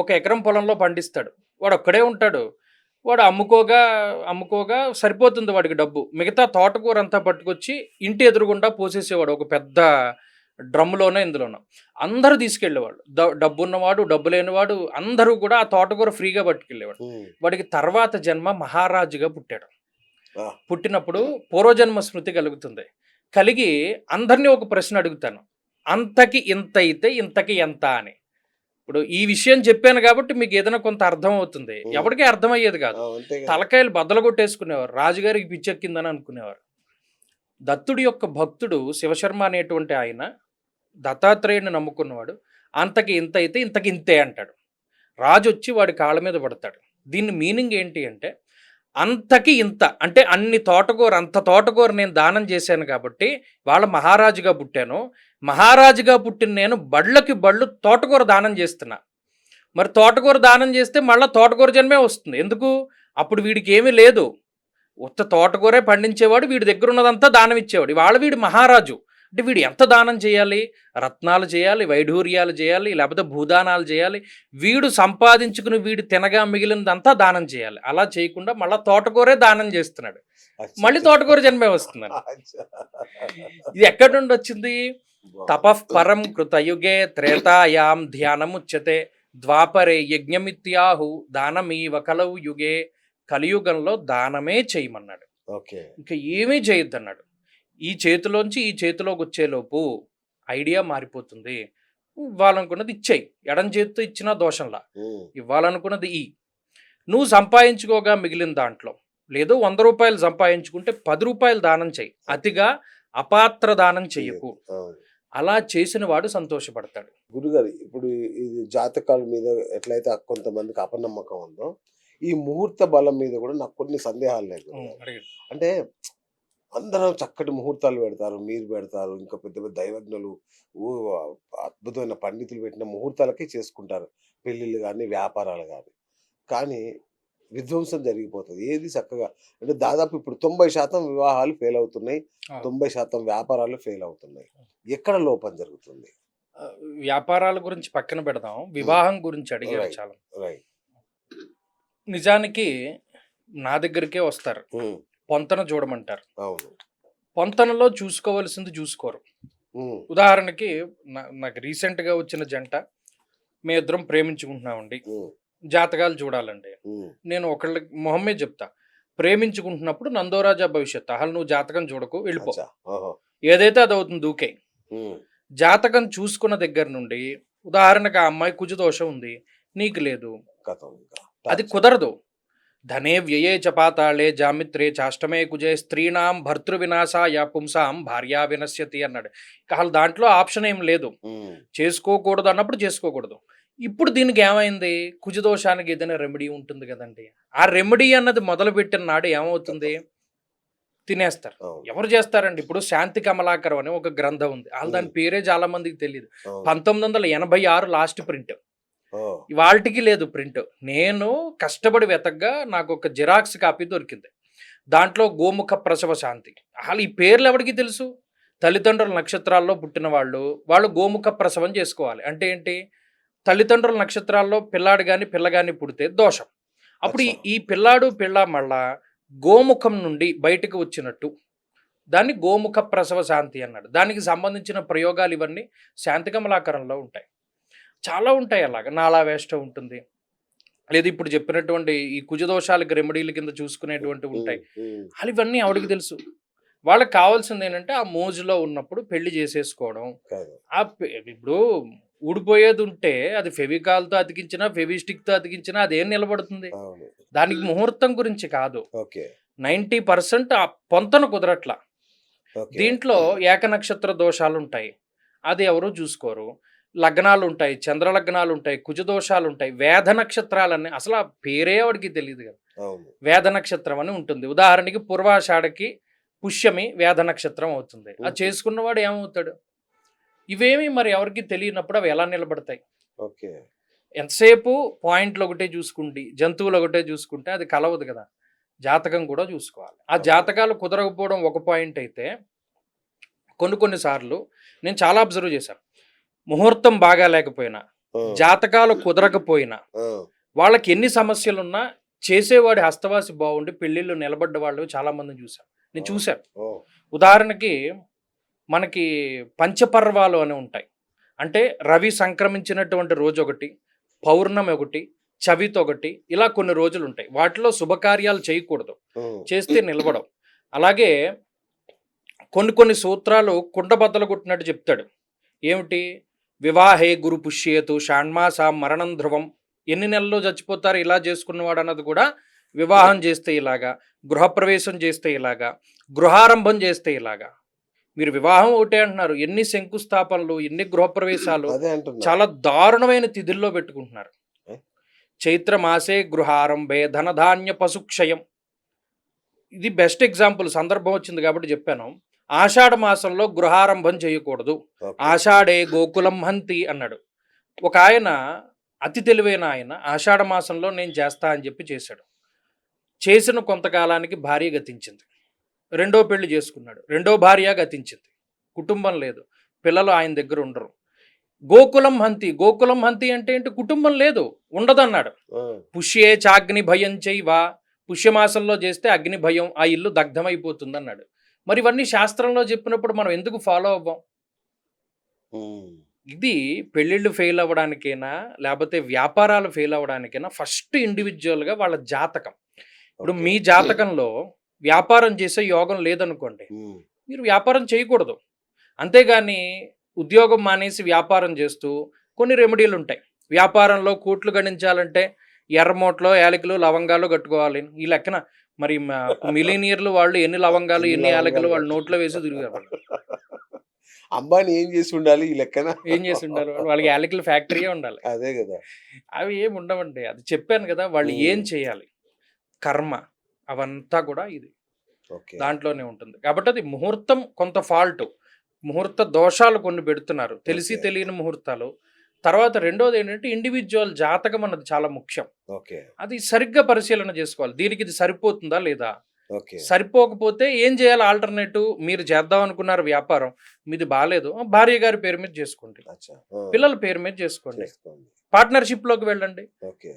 ఒక ఎకరం పొలంలో పండిస్తాడు. వాడొక్కడే ఉంటాడు. వాడు అమ్ముకోగా సరిపోతుంది వాడికి డబ్బు. మిగతా తోటకూరంతా పట్టుకొచ్చి ఇంటి ఎదురుగుండా పోసేసేవాడు. ఒక పెద్ద డ్రమ్ములోనో, ఇందులోనో. అందరూ తీసుకెళ్ళేవాళ్ళు. డబ్బున్నవాడు, డబ్బు లేనివాడు అందరూ కూడా ఆ తోటకూర ఫ్రీగా పట్టుకెళ్ళేవాడు. హ్మ్. వాడికి తర్వాత జన్మ మహారాజుగా పుట్టాడు. ఆ! పుట్టినప్పుడు పూర్వజన్మ స్మృతి కలుగుతుంది. కలిగి అందరిని ఒక ప్రశ్న అడుగుతాను. అంతకి ఇంతైతే ఇంతకి ఎంత అని. ఇప్పుడు ఈ విషయం చెప్పాను కాబట్టి మీకు ఏదైనా కొంత అర్థం అవుతుంది. హ్మ్. ఎవరికీ అర్థమయ్యేది కాదు. ఆ! అంతే కదా! తలకాయలు బద్దలుగొట్టేసుకునేవారు. రాజుగారికి పిచ్చెక్కిందని అనుకునేవారు. దత్తుడి యొక్క భక్తుడు శివశర్మ అనేటువంటి ఆయన దత్తాత్రేయుడిని నమ్ముకున్నవాడు. అంతకి ఇంతైతే ఇంతకి ఇంతే అంటాడు. రాజొచ్చి వాడి కాళ్ళ మీద పడతాడు. దీని మీనింగ్ ఏంటి అంటే అంతకి ఇంత. అంటే అంత తోటకూర నేను దానం చేశాను కాబట్టి, వాళ్ళ మహారాజుగా పుట్టాను. మహారాజుగా పుట్టిన నేను బళ్ళకి బళ్ళు తోటకూర దానం చేస్తున్నా. మరి తోటకూర దానం చేస్తే మళ్ళా తోటకూర జన్మే వస్తుంది. ఎందుకు? అప్పుడు వీడికేమీ లేదు. ఉత్త తోటకూరే పండించేవాడు. వీడి దగ్గరున్నదంతా దానం ఇచ్చేవాడు. ఇవాళ వీడు మహారాజు. అంటే వీడు ఎంత దానం చేయాలి? రత్నాలు చేయాలి, వైఢూర్యాలు చేయాలి, లేకపోతే భూదానాలు చేయాలి. వీడు సంపాదించుకుని వీడు తినగా మిగిలినదంతా దానం చేయాలి. అలా చేయకుండా మళ్ళా తోటకూరే దానం చేస్తున్నాడు. మళ్ళీ అచ్చచ్చ! తోటకూర జన్మే వస్తుందండి. అచ్చా! ఇది ఎక్కడి నుండి వచ్చింది? బావుంది. తపః పరం కృతయుగే త్రేతాయాం ధ్యానముచ్యతే ద్వాపరే యజ్ఞమిత్యాహు దానమీవ కలౌ యుగే. కలియుగంలో దానమే చేయమన్నాడు. ఓకే. ఇంకా ఏమీ చేయొద్దన్నాడు. ఈ చేతిలోంచి ఈ చేతిలోకి వచ్చేలోపు ఐడియా మారిపోతుంది. ఇవ్వాలనుకున్నది ఇచ్చేయి. ఎడం చేత్తో ఇచ్చినా దోషంలా. హ్మ్. ఇవ్వాలనుకున్నది నువ్వు సంపాదించుకోగా మిగిలిన దాంట్లో లేదు రూ. 100 సంపాదించుకుంటే రూ. 10 దానం చెయ్యి. అతిగా అపాత్ర దానం చెయ్యకు. అవును. అలా చేసిన వాడు సంతోషపడతాడు. గురుగారు, ఇప్పుడు ఇది జాతకాల మీద ఎట్లయితే కొంతమందికి అపనమ్మకం ఉందో, ఈ ముహూర్త బలం మీద కూడా నాకు కొన్ని సందేహాలున్నాయి గురుగారు. అడిగాడు. అంటే అందరూ చక్కటి ముహూర్తాలు పెడతారు. మీరు పెడతారు. ఇంకా పెద్ద పెద్ద దైవజ్ఞులు, ఓ అద్భుతమైన పండితులు పెట్టిన ముహూర్తాలకే చేసుకుంటారు. పెళ్ళిళ్ళు గాని, వ్యాపారాలు గాని. కానీ విధ్వంసం జరిగిపోతది. ఏది చక్కగా అంటే దాదాపు ఇప్పుడు 90% వివాహాలు ఫెయిల్ అవుతున్నాయి. ఆ! 90% వ్యాపారాలు ఫెయిల్ అవుతున్నాయి. ఎక్కడ లోపం జరుగుతుంది? ఆహ్, వ్యాపారాల గురించి పక్కన పెడదాం. హ్మ్. వివాహం గురించి అడిగారు రైట్. చాలా. రైట్. నిజానికి నా దగ్గరికే వస్తారు. హ్మ్. పొంతన చూడమంటారు. అవును. పొంతనలో చూసుకోవాల్సింది చూసుకోరు. హ్మ్. ఉదాహరణకి నాకు రీసెంట్‌గా వచ్చిన జంట మేమిద్దరం ప్రేమించుకుంటున్నామండి. హ్మ్. జాతకాలు చూడాలండి. హ్మ్. నేను ఒకళ్ళకి మొహం మీద చెప్తా. ప్రేమించుకుంటున్నప్పుడు నందోరాజా భవిష్యత్. అసలు నువ్వు జాతకం చూడకు వెళ్ళిపో. అచ్చా! ఓహో! ఏదైతే అదవుతుంది దూకేయి. హ్మ్. జాతకం చూసుకున్న దగ్గర నుండి ఉదాహరణకు ఆ అమ్మాయి కుజదోషం ఉంది. నీకు లేదు. కథం ఇంకా అది టార్చర్. కుదరదు. ధనే వ్యయే చ పాతాళే జామిత్రే చాష్టమే కుజే స్త్రీణాం భర్తృ వినాశాయ పుంసాం భార్యా వినశ్యతి అన్నాడు. అసలు దాంట్లో ఆప్షన్ ఏం లేదు. ఉమ్, చేసుకోకూడదు అన్నప్పుడు చేసుకోకూడదు. ఇప్పుడు దీనికి ఏమైంది? కుజదోషానికి ఏదైనా రెమెడీ ఉంటుంది కదండి. ఆ రెమెడీ అన్నది మొదలుపెట్టిన నాడు ఏమవుతుంది? తినేస్తారు. అవును. ఎవరు చేస్తారండి? ఇప్పుడు శాంతి కమలాకరం అని ఒక గ్రంథం ఉంది. దాని పేరే చాలా మందికి తెలియదు. అవును. 1986 లాస్ట్ ప్రింట్. ఓ, ఇవాల్టికి లేదు ప్రింట్. నేను కష్టపడి వెతకగా నాకు ఒక జిరాక్స్ కాపీ దొరికింది. దాంట్లో గోముఖ ప్రసవ శాంతి. అసలు ఈ పేర్లు ఎవరికి తెలుసు? తల్లిదండ్రుల నక్షత్రాల్లో పుట్టిన వాళ్ళు గోముఖ ప్రసవం చేసుకోవాలి. అంటే ఏంటి? తల్లిదండ్రుల నక్షత్రాల్లో పిల్లాడు గాని పిల్ల గాని పుడితే దోషం. అప్పుడు అచ్చా. ఈ పిల్లాడు పిల్ల మళ్ళా గోముఖం నుండి బయటకు వచ్చినట్టు దాన్ని గోముఖ ప్రసవ శాంతి అన్నాడు. దానికి సంబంధించిన ప్రయోగాలు ఇవన్నీ శాంతి కమలాకరంలో ఉంటాయి. చాలా ఉంటాయి అలాగా. నాళావేష్ట ఉంటుంది. లేదు ఇప్పుడు చెప్పినటువంటి ఈ కుజదోషాలకి రెమెడీల కింద చూసుకునేటువంటివి ఉంటాయి. ఉమ్, అసలు ఇవన్నీ ఆవిడకి తెలుసు. వాళ్ళకి కావాల్సింది ఏంటంటే ఆ మోజులో ఉన్నప్పుడు పెళ్లి చేసేసుకోవడం. కాదు. ఇప్పుడు ఊడిపోయేది ఉంటే అది ఫెవికాల్‌తో అతికించినా, ఫెవిస్టిక్‌తో అతికించినా అదేం నిలబడుతుంది? అవును. దానికి ముహూర్తం గురించి కాదు. ఓకే. 90% ఆ పొంతన కుదరట్ల. ఓకే. దీంట్లో ఏకనక్షత్ర దోషాలుంటాయి. అది ఎవరు చూసుకోరు. లగ్నాలుంటాయి, చంద్రలగ్నాలుంటాయి, కుజదోషాలుంటాయి, వేద నక్షత్రాలన్నీ అసలు ఆ పేరే వాడికి తెలీదు కదా! అవును. వేద నక్షత్రం అని ఉంటుంది. ఉదాహరణకి పూర్వాషాఢకి పుష్యమి వేద నక్షత్రం అవుతుంది. అది ఓకే. చేసుకున్నవాడు ఏమవుతాడు? ఇవేమీ మరి ఎవరికీ తెలియనప్పుడు అవి ఎలా నిలబడతాయి? ఓకే. ఎంతసేపు పాయింట్లు ఒకటే చూసుకుంటే, జంతువులు ఒకటే చూసుకుంటే అది కలవదు కదా! జాతకం కూడా చూసుకోవాలి. ఆ అవును. జాతకాలు కుదరకపోవడం ఒక పాయింట్ అయితే, కొన్ని సార్లు నేను చాలా అబ్జర్వ్ చేశాను. ముహూర్తం బాగా లేకపోయినా, ఆ, జాతకాలు కుదరకపోయినా, ఆ, వాళ్ళకి ఎన్ని సమస్యలున్నా చేసేవాడి హస్తవాసి బాగుండి పెళ్ళిళ్ళు నిలబడ్డ వాళ్ళు చాలా మందిని చూశాను. నేను ఆ, చూశాను. ఓ, ఉదాహరణకి మనకి పంచపర్వాలు అని ఉంటాయి. అంటే రవి సంక్రమించినటువంటి రోజు ఒకటి, పౌర్ణమి ఒకటి, చవితి ఒకటి, ఇలా కొన్ని రోజులు ఉంటాయి. వాటిలో శుభకార్యాలు చేయకూడదు. ఉమ్, చేస్తే నిలబడవు. అలాగే కొన్ని సూత్రాలు కుండ బద్దలు కొట్టినట్టు చెప్తాడు. ఏమిటి? వివాహే గురు పుష్యేతు షాణ్మాసాం మరణం ధ్రువం. ఎన్ని నెలల్లో చచ్చిపోతారు ఇలా చేసుకున్నవాడు అన్నది కూడా వివాహం చేస్తే ఇలాగా, గృహప్రవేశం చేస్తే ఇలాగా, గృహారంభం చేస్తే ఇలాగా. మీరు వివాహం ఒకటే అంటున్నారు. ఎన్ని శంకుస్థాపనలు, ఎన్ని గృహప్రవేశాలు అదే అంటున్నా. చాలా దారుణమైన తిథుల్లో పెట్టుకుంటున్నారు. ఏ? చైత్ర మాసే గృహారంభే ధనధాన్య పశుక్షయం. ఇది బెస్ట్ ఎగ్జాంపుల్. సందర్భం వచ్చింది కాబట్టి చెప్పాను. ఆషాఢ మాసంలో గృహారంభం చేయకూడదు. ఓకే. ఆషాఢే గోకులం హంతి అన్నాడు. ఒక ఆయన అతి తెలివైన ఆయన ఆషాఢ మాసంలో నేను చేస్తా అని చెప్పి చేశాడు. చేసిన కొంతకాలానికి భార్య గతించింది. రెండో పెళ్లి చేసుకున్నాడు. రెండో భార్య గతించింది. కుటుంబం లేదు. పిల్లలు ఆయన దగ్గర ఉండరు. గోకులం హంతి. గోకులం హంతి అంటే ఏంటి? కుటుంబం లేదు, ఉండదన్నాడు. ఆ, పుష్యే చాగ్ని భయం చైవా. పుష్యమాసంలో చేస్తే అగ్ని భయం, ఆ ఇల్లు దగ్ధమైపోతుంది అన్నాడు. మరి ఇవన్నీ శాస్త్రంలో చెప్పినప్పుడు మనం ఎందుకు ఫాలో అవ్వం? ఉమ్, ఇది పెళ్ళిళ్ళు ఫెయిల్ అవ్వడానికైనా, లేకపోతే వ్యాపారాలు ఫెయిల్ అవ్వడానికైనా ఫస్ట్ ఇండివిజువల్గా వాళ్ళ జాతకం. ఇప్పుడు ఓకే. మీ జాతకంలో వ్యాపారం చేసే యోగం లేదనుకోండి, ఉమ్, మీరు వ్యాపారం చేయకూడదు. అంతేగాని ఉద్యోగం మానేసి వ్యాపారం చేస్తూ కొన్ని రెమెడీలు ఉంటాయి. వ్యాపారంలో కోట్లు గణించాలంటే ఎర్రమోట్లో యాలకులు లవంగాలు కట్టుకోవాలి. ఈ లెక్కన మరి మిలీనియర్లు వాళ్ళు ఎన్ని లవంగాలు ఎన్ని ఎన్ని యాలకులు లవంగాలు వాళ్ళ నోట్లో వేసి తిరిగారు. వాళ్ళు అంబానీ ఏం చేసి ఉండాలి ఈ లెక్కన? ఏం చేసి ఉండాలి? వాళ్ళకి యాలకుల ఫ్యాక్టరీయే ఉండాలి. అదే కదా. అవి ఏమి ఉండవండి. అది చెప్పాను కదా, వాళ్ళు ఏం ఉమ్, చేయాలి, కర్మ, అవంతా కూడా ఇది ఓకే. దాంట్లోనే ఉంటుంది. కాబట్టి అది ముహూర్తం కొంత ఫాల్ట్, ముహూర్త దోషాలు కొన్ని పెడుతున్నారు, తెలిసి ఓకే. తెలియని ముహూర్తాలు. తర్వాత రెండోది ఏంటంటే ఇండివిజువల్ జాతకం అన్నది చాలా ముఖ్యం. ఓకే. అది సరిగ్గా పరిశీలన చేసుకోవాలి. దీనికి ఇది సరిపోతుందా లేదా? ఓకే. సరిపోకపోతే ఏం చేయాలి? ఆల్టర్నేటివ్ మీరు చేద్దాం అనుకున్నారు వ్యాపారం, మీది బాగాలేదు, భార్య గారి పేరు మీద చేసుకోండి, అచ్చా. ఆ, పిల్లల పేరు మీద చేసుకోండి, చేసుకోండి. పార్ట్నర్షిప్లోకి వెళ్ళండి. ఓకే.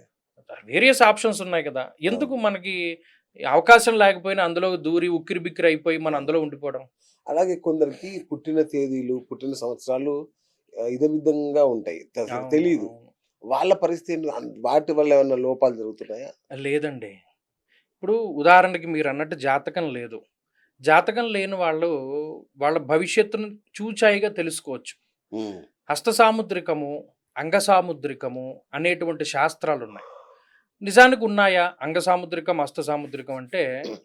వేరియస్ ఆప్షన్స్ ఉన్నాయి కదా. ఎందుకు అవును. మనకి అవకాశం లేకపోయినా అందులో దూరి ఉక్కిరి బిక్కిరి అయిపోయి మనం అందులో ఉండిపోవడం? అలాగే కొందరికి పుట్టిన తేదీలు, పుట్టిన సంవత్సరాలు ఇదమిద్దంగా ఉంటాయి. అవును, తెలీదు. అవును. వాళ్ళ పరిస్థితి ఏంటి? వాటి వల్ల ఏమన్నా లోపాలు జరుగుతున్నాయా? లేదండి. ఇప్పుడు ఉదాహరణకి మీరు అన్నట్టు జాతకం లేదు. జాతకం లేని వాళ్ళు వాళ్ళ భవిష్యత్తును చూచాయిగా తెలుసుకోవచ్చు. ఉమ్, హస్త సాముద్రికము, అంగ సాముద్రికము అనేటువంటి శాస్త్రాలు ఉన్నాయి. నిజానికి ఉన్నాయా అంగ సాముద్రికం, హస్త సాముద్రికం అంటే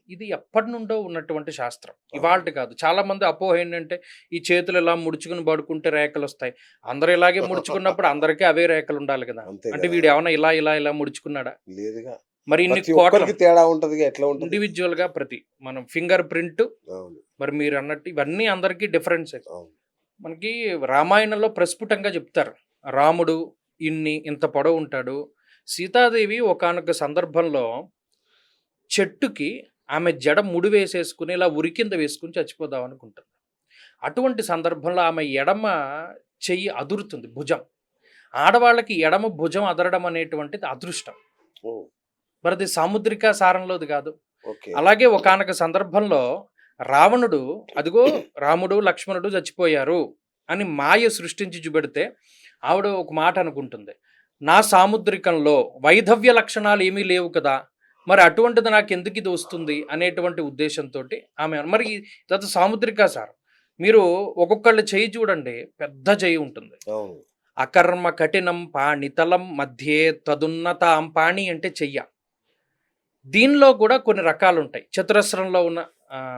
ఇది ఎప్పటి నుండో ఉన్నటువంటి శాస్త్రం. ఇవాల్టి కాదు. చాలా మంది అపోహ ఏంటంటే ఈ చేతులు ఇలా ముడుచుకుని పడుకుంటే రేఖలు వస్తాయి. అందరూ ఇలాగే ముడుచుకున్నప్పుడు అందరికీ అవే రేఖలు ఉండాలి కదా! అంతే అంటే కదా! వీడు ఏమన్నా ఇలా ముడుచుకున్నాడా? లేదుగా. మరి ఇన్ని ప్రతి కోట్ల ఒక్కరికి తేడా ఉంటదిగా. ఎట్లా ఉంటది? ఇండివిడ్యువల్‌గా ప్రతి మనం ఫింగర్ ప్రింట్ అవును. మరి మీరన్నట్టు ఇవన్నీ అందరికీ డిఫరెన్సే. అవును. మనకి రామాయణంలో ప్రస్ఫుటంగా చెప్తారు. రాముడు ఇంత పొడవు ఉంటాడు. సీతాదేవి ఒకానొక సందర్భంలో చెట్టుకి ఆమె జడ ముడి వేసేసుకుని ఇలా ఉరి కింద వేసుకొని చచ్చిపోదాం అనుకుంటుంది. అటువంటి సందర్భంలో ఆమె ఎడమ చెయ్యి అదురుతుంది భుజం. ఆడవాళ్ళకి ఎడమ భుజం అదరడం అనేటువంటిది అదృష్టం. ఓహ్! మరి అది సాముద్రిక సారంలోది కాదు. ఓకే. అలాగే ఒకానొక సందర్భంలో రావణుడు అదిగో రాముడు, లక్ష్మణుడు చచ్చిపోయారు అని మాయ సృష్టించి చూపెడితే ఆవిడ ఒక మాట అనుకుంటుంది. నా సాముద్రికంలో వైధవ్య లక్షణాలు ఏమీ లేవు కదా! మరి అటువంటిది నాకెందుకు ఇది వస్తుంది అనేటువంటి ఉద్దేశంతోటి ఆమె మరి ఇదంతా సాముద్రిక సారం. మీరు ఒక్కొక్కళ్ళ చెయ్యి చూడండి, పెద్ద చెయ్యి ఉంటుంది. అవును. అకర్మ కఠినం పాణితలం మధ్యే తదున్నతాం పాణి అంటే చెయ్య. దీనిలో కూడా కొన్ని రకాలుంటాయి. చతురస్రంలో ఉన్న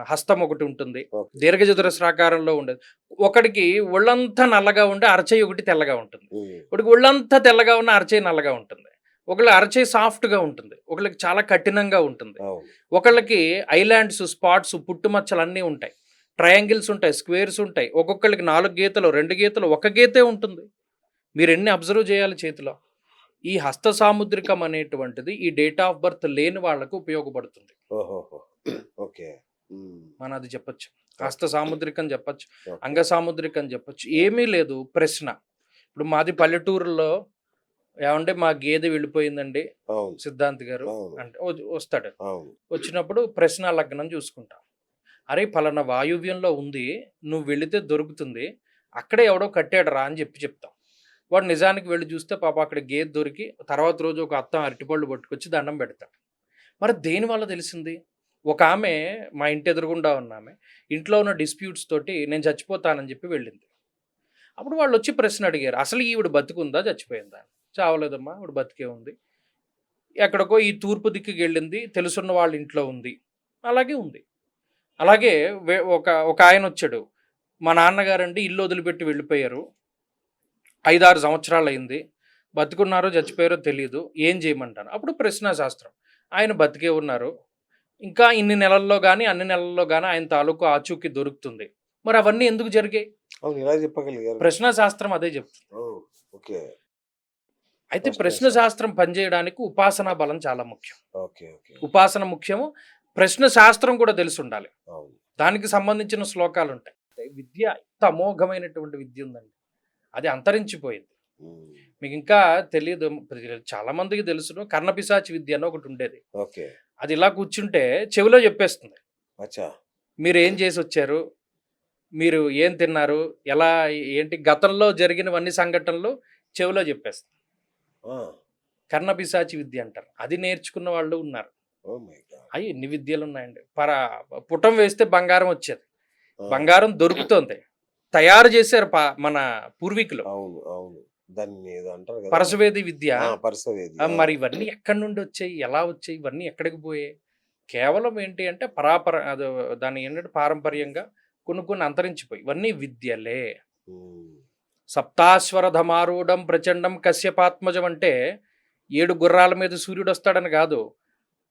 హస్తం ఒకటి ఉంటుంది. ఓకే. దీర్ఘ చతురస్రాకారంలో ఉండేది. ఒకడికి ఒళ్ళంతా నల్లగా ఉండి అరచేయి ఒకటి తెల్లగా ఉంటుంది. హ్మ్. ఒకడికి ఒళ్ళంతా తెల్లగా ఉన్న అరచేయి నల్లగా ఉంటుంది. ఒకళ్ళ అరచేయి సాఫ్ట్‌గా ఉంటుంది. ఒకళ్ళకి చాలా కఠినంగా ఉంటుంది. అవును. ఒకళ్ళకి ఐలాండ్స్, స్పాట్స్, పుట్టుమచ్చలు అన్నీ ఉంటాయి. ట్రయాంగిల్స్ ఉంటాయి, స్క్వేర్స్ ఉంటాయి. ఒక్కొక్కళ్ళకి 4 గీతలు, 2 గీతలు, ఒక గీతే ఉంటుంది. మీరెన్ని అబ్జర్వ్ చేయాలి చేతిలో. ఈ హస్త సాముద్రికం అనేటువంటిది ఈ డేట్ ఆఫ్ బర్త్ లేని వాళ్ళకు ఉపయోగపడుతుంది. ఓహోహో! ఓకే. హ్మ్. మనం అది చెప్పొచ్చు. హస్త సాముద్రికం చెప్పొచ్చు. ఓకే. అంగ సాముద్రికం చెప్పొచ్చు. ఏమీ లేదు ప్రశ్న. ఇప్పుడు మాది పల్లెటూరులో ఏవండీ మా గేదె వెళ్ళిపోయిందండి అవును. సిద్ధాంత్ గారు అవును. అంటే వస్తాడు. అవును. వచ్చినప్పుడు ప్రశ్న లగ్నం చూసుకుంటాం. అరే పలానా వాయువ్యంలో ఉంది. నువ్వు వెళితే దొరుకుతుంది. అక్కడే ఎవడో కట్టాడురా అని చెప్తాం. వాడు నిజానికి వెళ్ళి చూస్తే పాపం అక్కడ గేదె దొరికి తర్వాత రోజు ఒక అత్తం అరటిపళ్ళు పట్టుకొచ్చి దండం పెడతాడు. మరి దేనివల్ల తెలిసింది? ఒక ఆమె మా ఇంటి ఎదురుగుండా ఉన్నామె ఇంట్లో ఉన్న డిస్ప్యూట్స్ తోటి నేను చచ్చిపోతానని చెప్పి వెళ్ళింది. అప్పుడు వాళ్ళు వచ్చి ప్రశ్న అడిగారు. అసలు ఈవిడ బతుకుందా చచ్చిపోయిందా? చావలేదమ్మా ఆవిడ బతికే ఉంది. ఎక్కడికో ఈ తూర్పు దిక్కుకి వెళ్ళింది. తెలుసున్న వాళ్ళ ఇంట్లో ఉంది. అలాగే ఉంది. అలాగే ఒక ఆయన వచ్చాడు. మా నాన్నగారండి ఇల్లు వదిలిపెట్టి వెళ్ళిపోయారు. 5, 6 సంవత్సరాలయింది. బతికున్నారో చచ్చిపోయారో తెలీదు. ఏం చేయమంటారు? అప్పుడు ప్రశ్నా శాస్త్రం. ఆయన బతికే ఉన్నారు. ఇంకా ఇన్ని నెలల్లో గాని, అన్ని నెలల్లో గాని ఆయన తాలూకు ఆచూకీ దొరుకుతుంది. మరి అవన్నీ ఎందుకు జరిగాయి? అవును. ఎలా చెప్పగలిగారు? ప్రశ్నా శాస్త్రం అదే చెప్తుంది. ఓహ్! ఓకే. అయితే ప్రశ్నా ప్రశ్న శాస్త్రం. శాస్త్రం పనిచేయడానికి ఉపాసనా బలం చాలా ముఖ్యం. ఓకే. ఓకే. ఉపాసన ముఖ్యము. ప్రశ్న శాస్త్రం కూడా తెలిసుండాలి. అవును. దానికి సంబంధించిన శ్లోకాలుంటాయి. విద్య ఇంత అమోఘమైనటువంటి విద్య ఉందండి. అది అంతరించిపోయింది. హ్మ్. మీకు ఇంకా తెలీదు. చాలా మందికి తెలుసును. కర్ణపిశాచి విద్య అని ఒకటి ఉండేది. ఓకే. అది ఇలా కూర్చుంటే చెవిలో చెప్పేస్తుంది. అచ్చా! మీరేం చేసొచ్చారు? మీరు ఏం తిన్నారు? ఎలా ఏంటి గతంలో జరిగినవన్నీ సంఘటనలు చెవిలో చెప్పేస్తుంది. ఆ! కర్ణపిశాచి విద్య అంటారు. అది నేర్చుకున్న వాళ్ళు ఉన్నారు. Oh my God! అయి ఎన్ని విద్యలున్నాయండి. పుటం వేస్తే బంగారం వచ్చేది. ఆ! బంగారం దొరుకుతోంది. తయారు చేశారు మన పూర్వీకులు. అవును. అవును. దాన్ని ఏదో అంటారు కదా! పరశువేది విద్య. ఆ! పరసవేది. ఆ! మరి ఇవన్నీ ఎక్కడి నుండి వచ్చాయి? ఎలా వచ్చాయి? ఇవన్నీ ఎక్కడికి పోయాయి? కేవలం ఏంటి అంటే అదో దాన్ని ఏంటంటే పారంపర్యంగా కొన్ని అంతరించిపోయి. ఇవన్నీ విద్యలే. హ్మ్. సప్తాశ్వరధమారూఢం ప్రచండం కశ్యపాత్మజం అంటే 7 గుర్రాల మీద సూర్యుడు వస్తాడని కాదు.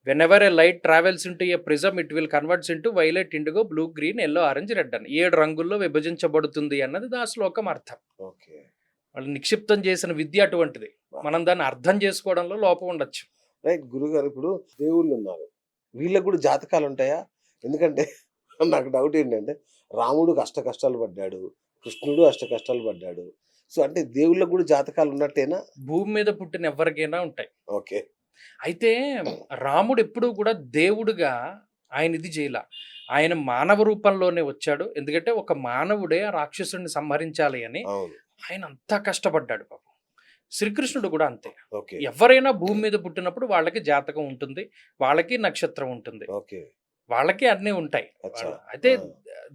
Whenever a light travels into a prism it will converts into violet, IndiGo, blue, green, yellow, orange, red అని 7 రంగుల్లో విభజించబడుతుంది అన్నది ఆ శ్లోకం అర్థం. ఓకే. వాళ్ళు నిక్షిప్తం చేసిన విద్య అటువంటిది. మనం దాన్ని అర్థం చేసుకోవడంలో లోపం ఉండొచ్చు. రైట్ గురుగారు. ఇప్పుడు దేవుళ్ళున్నారు. వీళ్ళకి కూడా జాతకాలుంటాయా? ఎందుకంటే నాకు డౌట్ ఏంటంటే రాముడు అష్ట కష్టాలు పడ్డాడు. కృష్ణుడు అష్ట కష్టాలు పడ్డాడు. సో, అంటే దేవుళ్ళకి కూడా జాతకాలు ఉన్నట్టేనా? భూమి మీద పుట్టిన ఎవరికైనా ఉంటాయి. ఓకే. అయితే రాముడు ఎప్పుడూ కూడా దేవుడుగా ఆయన ఇది చేయలా. ఆయన మానవ రూపంలోనే వచ్చాడు. ఎందుకంటే ఒక మానవుడే ఆ రాక్షసుడిని సంహరించాలి అని అవును. ఆయన అంతా కష్టపడ్డాడు పాపం. శ్రీకృష్ణుడు కూడా అంతే. ఓకే. ఎవరైనా భూమి మీద పుట్టినప్పుడు వాళ్ళకి జాతకం ఉంటుంది. వాళ్ళకి నక్షత్రం ఉంటుంది. ఓకే. వాళ్ళకి అన్నీ ఉంటాయి. అచ్చా! అయితే ఆ!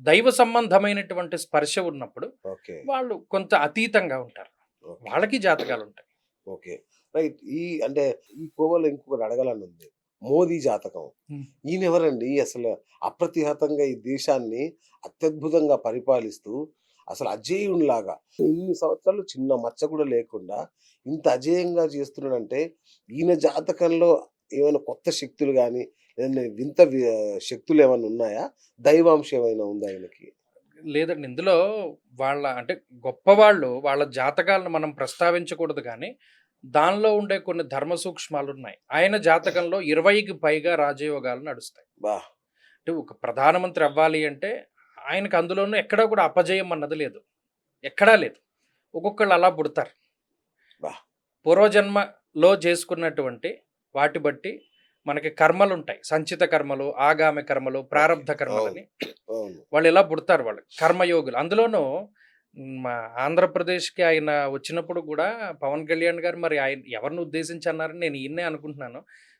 దైవ సంబంధమైనటువంటి స్పర్శ ఉన్నప్పుడు ఓకే. వాళ్ళు కొంత అతీతంగా ఉంటారు. ఓకే. వాళ్ళకి జాతకాలు ఉంటాయి. ఓకే. రైట్. అంటే ఈ కోవలో ఇంకొకటి అడగాలని ఉంది. మోదీ జాతకం. హ్మ్. ఈయన ఎవరండి అసలు? అప్రతిహతంగా ఈ దేశాన్ని అత్యద్భుతంగా పరిపాలిస్తూ అసలు అజేయునిలాగా ఇన్ని సంవత్సరాలు చిన్న మచ్చ కూడా లేకుండా ఇంత అజేయంగా చేస్తున్నాడంటే ఈయన జాతకంలో ఏమైనా కొత్త శక్తులు గాని, ఏదైనా వింత శక్తులు ఏమైనా ఉన్నాయా? దైవాంశం ఏమైనా ఉందా ఆయనకి? లేదండి. ఇందులో అంటే గొప్పవాళ్ళు వాళ్ళ జాతకాలను మనం ప్రస్తావించకూడదు గానీ, దానిలో ఉండే కొన్ని ధర్మ సూక్ష్మాలున్నాయి. ఆయన జాతకంలో 20కి పైగా రాజయోగాలు నడుస్తాయి. బా! అంటే ఒక ప్రధానమంత్రి అవ్వాలి అంటే, ఆయనకు అందులోనూ ఎక్కడా కూడా అపజయం అన్నది లేదు. ఎక్కడా లేదు. ఒక్కొక్కళ్ళు అలా పుడతారు. బా! పూర్వజన్మలో చేసుకున్నటువంటి వాటి బట్టి మనకి కర్మలుంటాయి. సంచిత కర్మలు, ఆగామి కర్మలు, ఓకే. ప్రారబ్ధ అవును. కర్మలని. అవును. వాళ్ళు ఇలా పుడతారు వాళ్ళు. కర్మయోగులు. అందులోనూ మా ఆంధ్రప్రదేశ్‌కి ఆయన వచ్చినప్పుడు గూడా పవన్ కళ్యాణ్ గారు మరి ఆయన ఎవరిని ఉద్దేశించి అన్నారని నేను ఈయన్నే అనుకుంటున్నాను.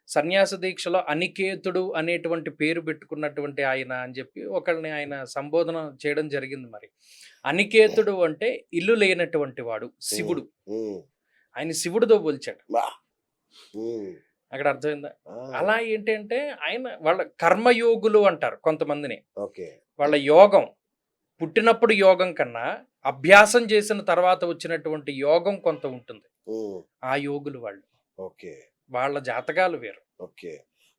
సన్యాస దీక్షలో అనికేతుడు అనేటువంటి పేరు పెట్టుకున్నటువంటి ఆయన అని జెప్పి ఒకళ్ళని ఆయన సంబోధన చేయడం జరిగింది మరి. అనికేతుడు అంటే ఇల్లు లేనటువంటి వాడు. హ్మ్. శివుడు. హ్మ్. ఆయన శివుడితో పోల్చాడు. బా! హ్మ్. అక్కడ అర్థమైందా? అలా ఆ! ఏంటంటే ఆయన వాళ్ళ కర్మయోగులు అంటారు కొంతమందిని. ఓకే. వాళ్ళ యోగం పుట్టినప్పుడు యోగం కన్నా అభ్యాసం చేసిన తర్వాత వచ్చినటువంటి యోగం కొంత ఉంటుంది. హ్మ్. ఆ యోగులు వాళ్ళు. ఓకే. వాళ్ళ జాతకాలు వేరు. ఓకే.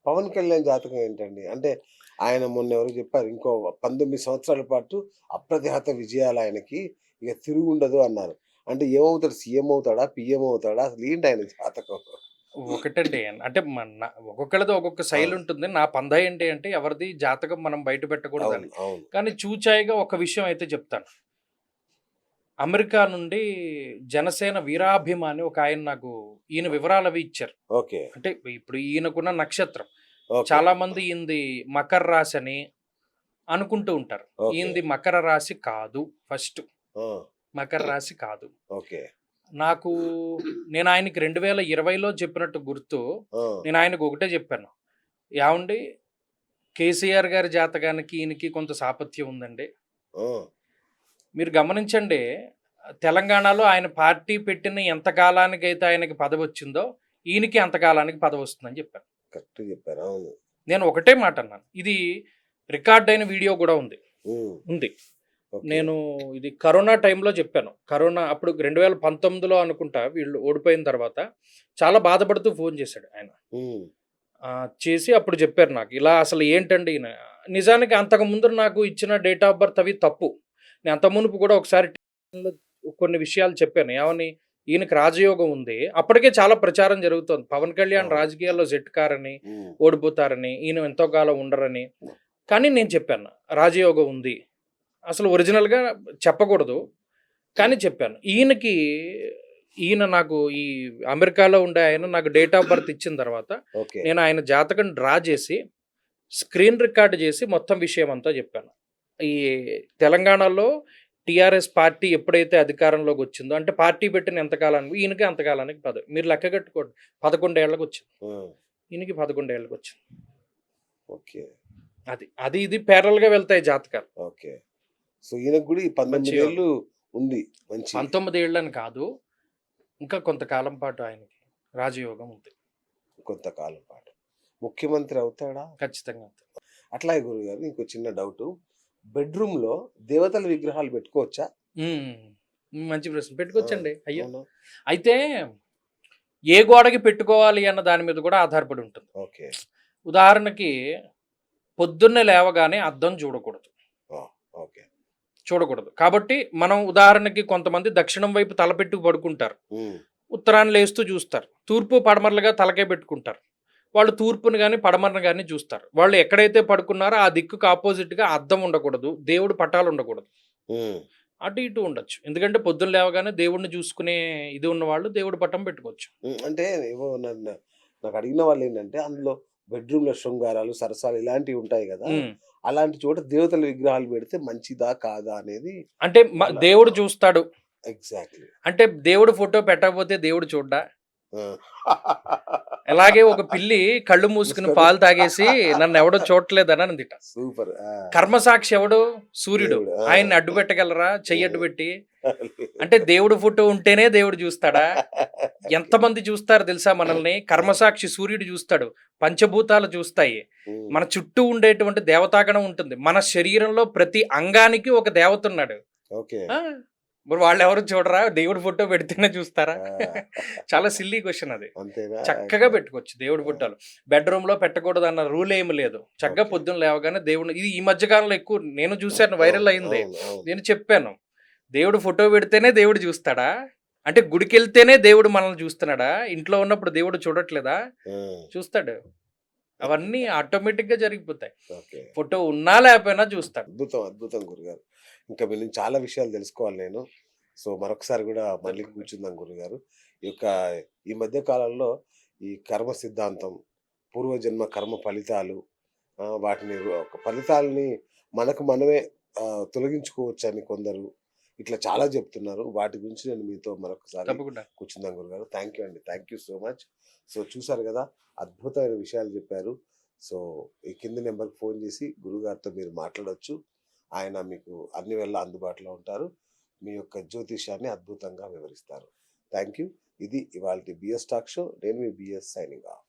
పవన్ కళ్యాణ్ జాతకం ఏంటండి? అంటే ఆయన మొన్న ఎవరో చెప్పారు. ఇంకో 19 సంవత్సరాల పాటు అప్రతిహత విజయాలు ఆయనకి. ఇక తిరుగుండదు అన్నారు. అంటే ఏమవుతాడు? సీఎం అవుతాడా? పీఎం అవుతాడా? అసలు ఏంటి ఆయన జాతకం? ఒకటండి అంటే ఒక్కొక్కళ్ళది ఒక్కొక్క శైలి అవును. ఉంటుంది. నా పందా ఏంటి అంటే ఎవరిది జాతకం మనం బయట అవును. పెట్టకూడదని. అవును. కానీ చూచాయిగా ఒక విషయం అయితే చెప్తాను. అమెరికా నుండి జనసేన వీరాభిమాని ఒక ఆయన నాకు ఈయన వివరాలవి ఇచ్చారు. ఓకే. అంటే ఇప్పుడు ఈయనకున్న నక్షత్రం. ఓకే. చాలామంది ఈయనది మకర రాశని అనుకుంటూ ఉంటారు. ఓకే. ఈయనది మకర రాశి కాదు ఫస్ట్. ఆ! మకర రాశి కాదు. ఓకే. నాకు నేను ఆయనకి 2020లో చెప్పినట్టు గుర్తు. ఆ! నేను ఆయనకు ఒకటే చెప్పాను. "ఏవండీ కేసీఆర్ గారి జాతకానికి ఈయనకి కొంత సాపత్యం ఉందండి. ఆ! మీరు గమనించండి తెలంగాణలో ఆయన పార్టీ పెట్టిన ఎంత కాలానికైతే ఆయనకి పదవొచ్చిందో, ఈయనకి అంత కాలానికి పదవొస్తుందని" చెప్పాను. కరెక్ట్‌గా చెప్పారు. అవును. నేను ఒకటే మాట అన్నాను. ఇది రికార్డ్ అయిన వీడియో గూడా ఉంది. హ్మ్. ఉంది. ఓకే. నేను ఇది కరోనా టైంలో చెప్పాను. కరోనా అప్పుడు 2019లో అనుకుంటా వీళ్ళు ఓడిపోయిన తర్వాత చాలా బాధపడుతూ ఫోను చేశాడు ఆయన. హ్మ్. చేసి అప్పుడు చెప్పారు నాకు. ఇలా అసలు ఏంటండి ఈయన నిజానికి అంతకుముందు నాకు ఇచ్చిన డేట్ ఆఫ్ బర్త్ అవి తప్పు. నేను అంత మునుపు కూడా ఒకసారి టీవీలో కొన్ని విషయాలు చెప్పాను. ఏమని? ఈయనకి రాజయోగం ఉంది. అప్పటికే చాలా ప్రచారం జరుగుతోంది. పవన్ కళ్యాణ్ అవును. రాజకీయాల్లో జెట్ కారని, హ్మ్. ఓడిపోతారని, ఈయన ఎంతో కాలం ఉండరని. కానీ నేను చెప్పాను. రాజయోగం ఉంది. అసలు ఒరిజినల్‌గా చెప్పకూడదు. కానీ చెప్పాను. ఈయన నాకు ఈ అమెరికాలో ఉండే ఆయన నాకు డేట్ ఆఫ్ బర్త్ ఇచ్చిన తర్వాత, ఓకే. నేను ఆయన జాతకం డ్రా చేసి, స్క్రీన్ రికార్డ్ చేసి మొత్తం విషయం అంతా చెప్పాను. ఈ తెలంగాణలో టీఆర్ఎస్ పార్టీ ఎప్పుడైతే అధికారంలోకి వచ్చిందో, అంటే పార్టీ పెట్టిన ఎంత కాలానికి ఈయనకి అంత కాలానికి పదవి. మీరు లెక్క కట్టుకోండి. 11 ఏళ్లకొచ్చింది. ఆ! ఈయనకి 11 ఏళ్లకొచ్చింది. ఓకే. ఇది ప్యారలెల్‌గా వెళ్తాయి జాతకాలు. ఓకే. సో, ఈయనకు గూడా ఈ 19 మంచి యోగం. ఏళ్ళు ఉంది. మంచి 19 ఏళ్ళని కాదు. ఇంకా కొంతకాలం పాటు ఆయనకి రాజయోగం ఉంది. కొంతకాలం పాటు. ముఖ్యమంత్రి అవుతాడా? ఖచ్చితంగా అవుతుంది. అట్లాగే గురువుగారు ఇంకో చిన్న డౌటు. బెడ్‌రూమ్‌లో దేవతల విగ్రహాలు పెట్టుకోవచ్చా? హ్మ్. మంచి ప్రశ్న. ఆ! పెట్టుకోవచ్చండి. అయ్యో! అవునా? అయితే ఏ గోడకి పెట్టుకోవాలి అన్న దాని మీద కూడా ఆధారపడి ఉంటుంది. ఓకే. ఉదాహరణకి పొద్దున్నే లేవగానే అద్దం చూడకూడదు. ఆ! ఓకే. చూడకూడదు. కాబట్టి మనం ఉదాహరణకి కొంతమంది దక్షిణం వైపు తలపెట్టుకు పడుకుంటారు. హ్మ్. ఉత్తరాన లేస్తూ చూస్తారు. తూర్పు, పడమరలుగా తలకాయ పెట్టుకుంటారు. వాళ్ళు తూర్పుని గాని, పడమరను గాని చూస్తారు. వాళ్ళు ఎక్కడైతే పడుకున్నారో ఆ దిక్కుకు అపోజిట్‌గా అద్దం ఉండకూడదు. దేవుడి పటాలు ఉండకూడదు. హ్మ్. అటు ఇటు ఉండొచ్చు. ఎందుకంటే పొద్దున్న లేవగానే దేవుడిని చూసుకునే ఇది ఉన్నవాళ్ళు దేవుడి పటం పెట్టుకోవచ్చు. హ్మ్. అంటే ఏవో నాకు అడిగిన వాళ్ళేంటంటే అందులో బెడ్‌రూమ్‌లో శృంగారాలు, సరసాలు ఇలాంటివి ఉంటాయి గదా! హ్మ్. అలాంటి చోట దేవతల విగ్రహాలు పెడితే మంచిదా? కాదా? అనేది అంటే వాళ్ళ దేవుడు చూస్తాడు. ఎగ్జాక్ట్‌లీ. అంటే దేవుడు ఫోటో పెట్టకపోతే దేవుడు చూడ్డా? ఆ! అలాగే ఒక పిల్లి కళ్ళు మూసుకొని మూసుకొని పాలు తాగేసి నన్నెవడో చూడట్లేదని అందిట. సూపర్. ఆ! కర్మసాక్షి ఎవడు? సూర్యుడు. దేవుడు. ఆ! ఆయన్ని అడ్డు పెట్టగలరా? చెయ్యి అడ్డు హ్మ్. పెట్టి? అంటే దేవుడు ఫోటో ఉంటేనే దేవుడు చూస్తాడా? ఎంతమంది చూస్తారు తెలుసా మనల్ని? కర్మసాక్షి సూర్యుడు చూస్తాడు. పంచభూతాలు చూస్తాయి. ఉమ్, మన చుట్టూ ఉండేటువంటి దేవతాగణం ఉంటుంది. మన శరీరంలో ప్రతి అంగానికి ఒక దేవత ఉన్నాడు. ఓకే. ఆ! మరి వాళ్ళెవరు చూడరా? దేవుడి ఫోటో పెడితేనే చూస్తారా? ఆ, చాలా సిల్లీ క్వెషన్ అది. అంతేనా? చక్కగా ఓకే. పెట్టుకోవచ్చు దేవుడి ఆ, ఫోటోలు. బెడ్‌రూమ్‌లో పెట్టకూడదన్న రూల్ ఏమి లేదు. చక్కగా ఓకే. పొద్దున్న లేవగానే దేవుడిని ఇది ఈ మధ్య కాలంలో ఎక్కువ నేను చూసాను వైరల్ అవును, అయింది. అవును, అవును. నేను చెప్పాను. దేవుడు ఫోటో పెడితేనే దేవుడు చూస్తాడా? అంటే గుడికెళ్తేనే దేవుడు మనల్ని చూస్తున్నాడా? ఇంట్లో ఉన్నప్పుడు దేవుడు చూడట్లేదా? ఆ, చూస్తాడు. అవన్నీ ఆటోమేటిక్‌గా జరిగిపోతాయి. ఓకే. ఫోటో ఉన్నా లేకపోయినా చూస్తాడు. అద్భుతం, అద్భుతం గురుగారు. ఇంకా మీ నుంచి చాలా విషయాలు తెలుసుకోవాలి నేను. సో, మరొకసారి గూడా మళ్ళీ తప్పకుండా. కూర్చుందాం గురుగారు. ఈ యొక్క ఈ మధ్య కాలంలో ఈ కర్మ సిద్ధాంతం, పూర్వజన్మ కర్మ ఫలితాలు, వాటిని ఒక ఫలితాలని మనకు మనమే తొలగించుకోవచ్చని కొందరు ఇట్లా చాలా చెప్తున్నారు. వాటి గురించి నేను మీతో మరొకసారి తప్పకుండా. కూర్చుందాం గురుగారు. థ్యాంక్ యూ అండి. Thank you so much. So, చూసారు గదా! అద్భుతమైన విషయాలు చెప్పారు. సో, ఈ కింది నెంబర్‌కి ఫోన్ చేసి గురుగారితో మీరు మాట్లాడొచ్చు. ఆయన మీకు అన్ని వేళలా అందుబాటులో ఉంటారు. మీ యొక్క జ్యోతిష్యాన్ని అద్భుతంగా వివరిస్తారు. Thank you. ఇది ఇవాల్టి బిఎస్ టాక్ షో. నేను మీ బిఎస్ సైనింగ్ ఆఫ్.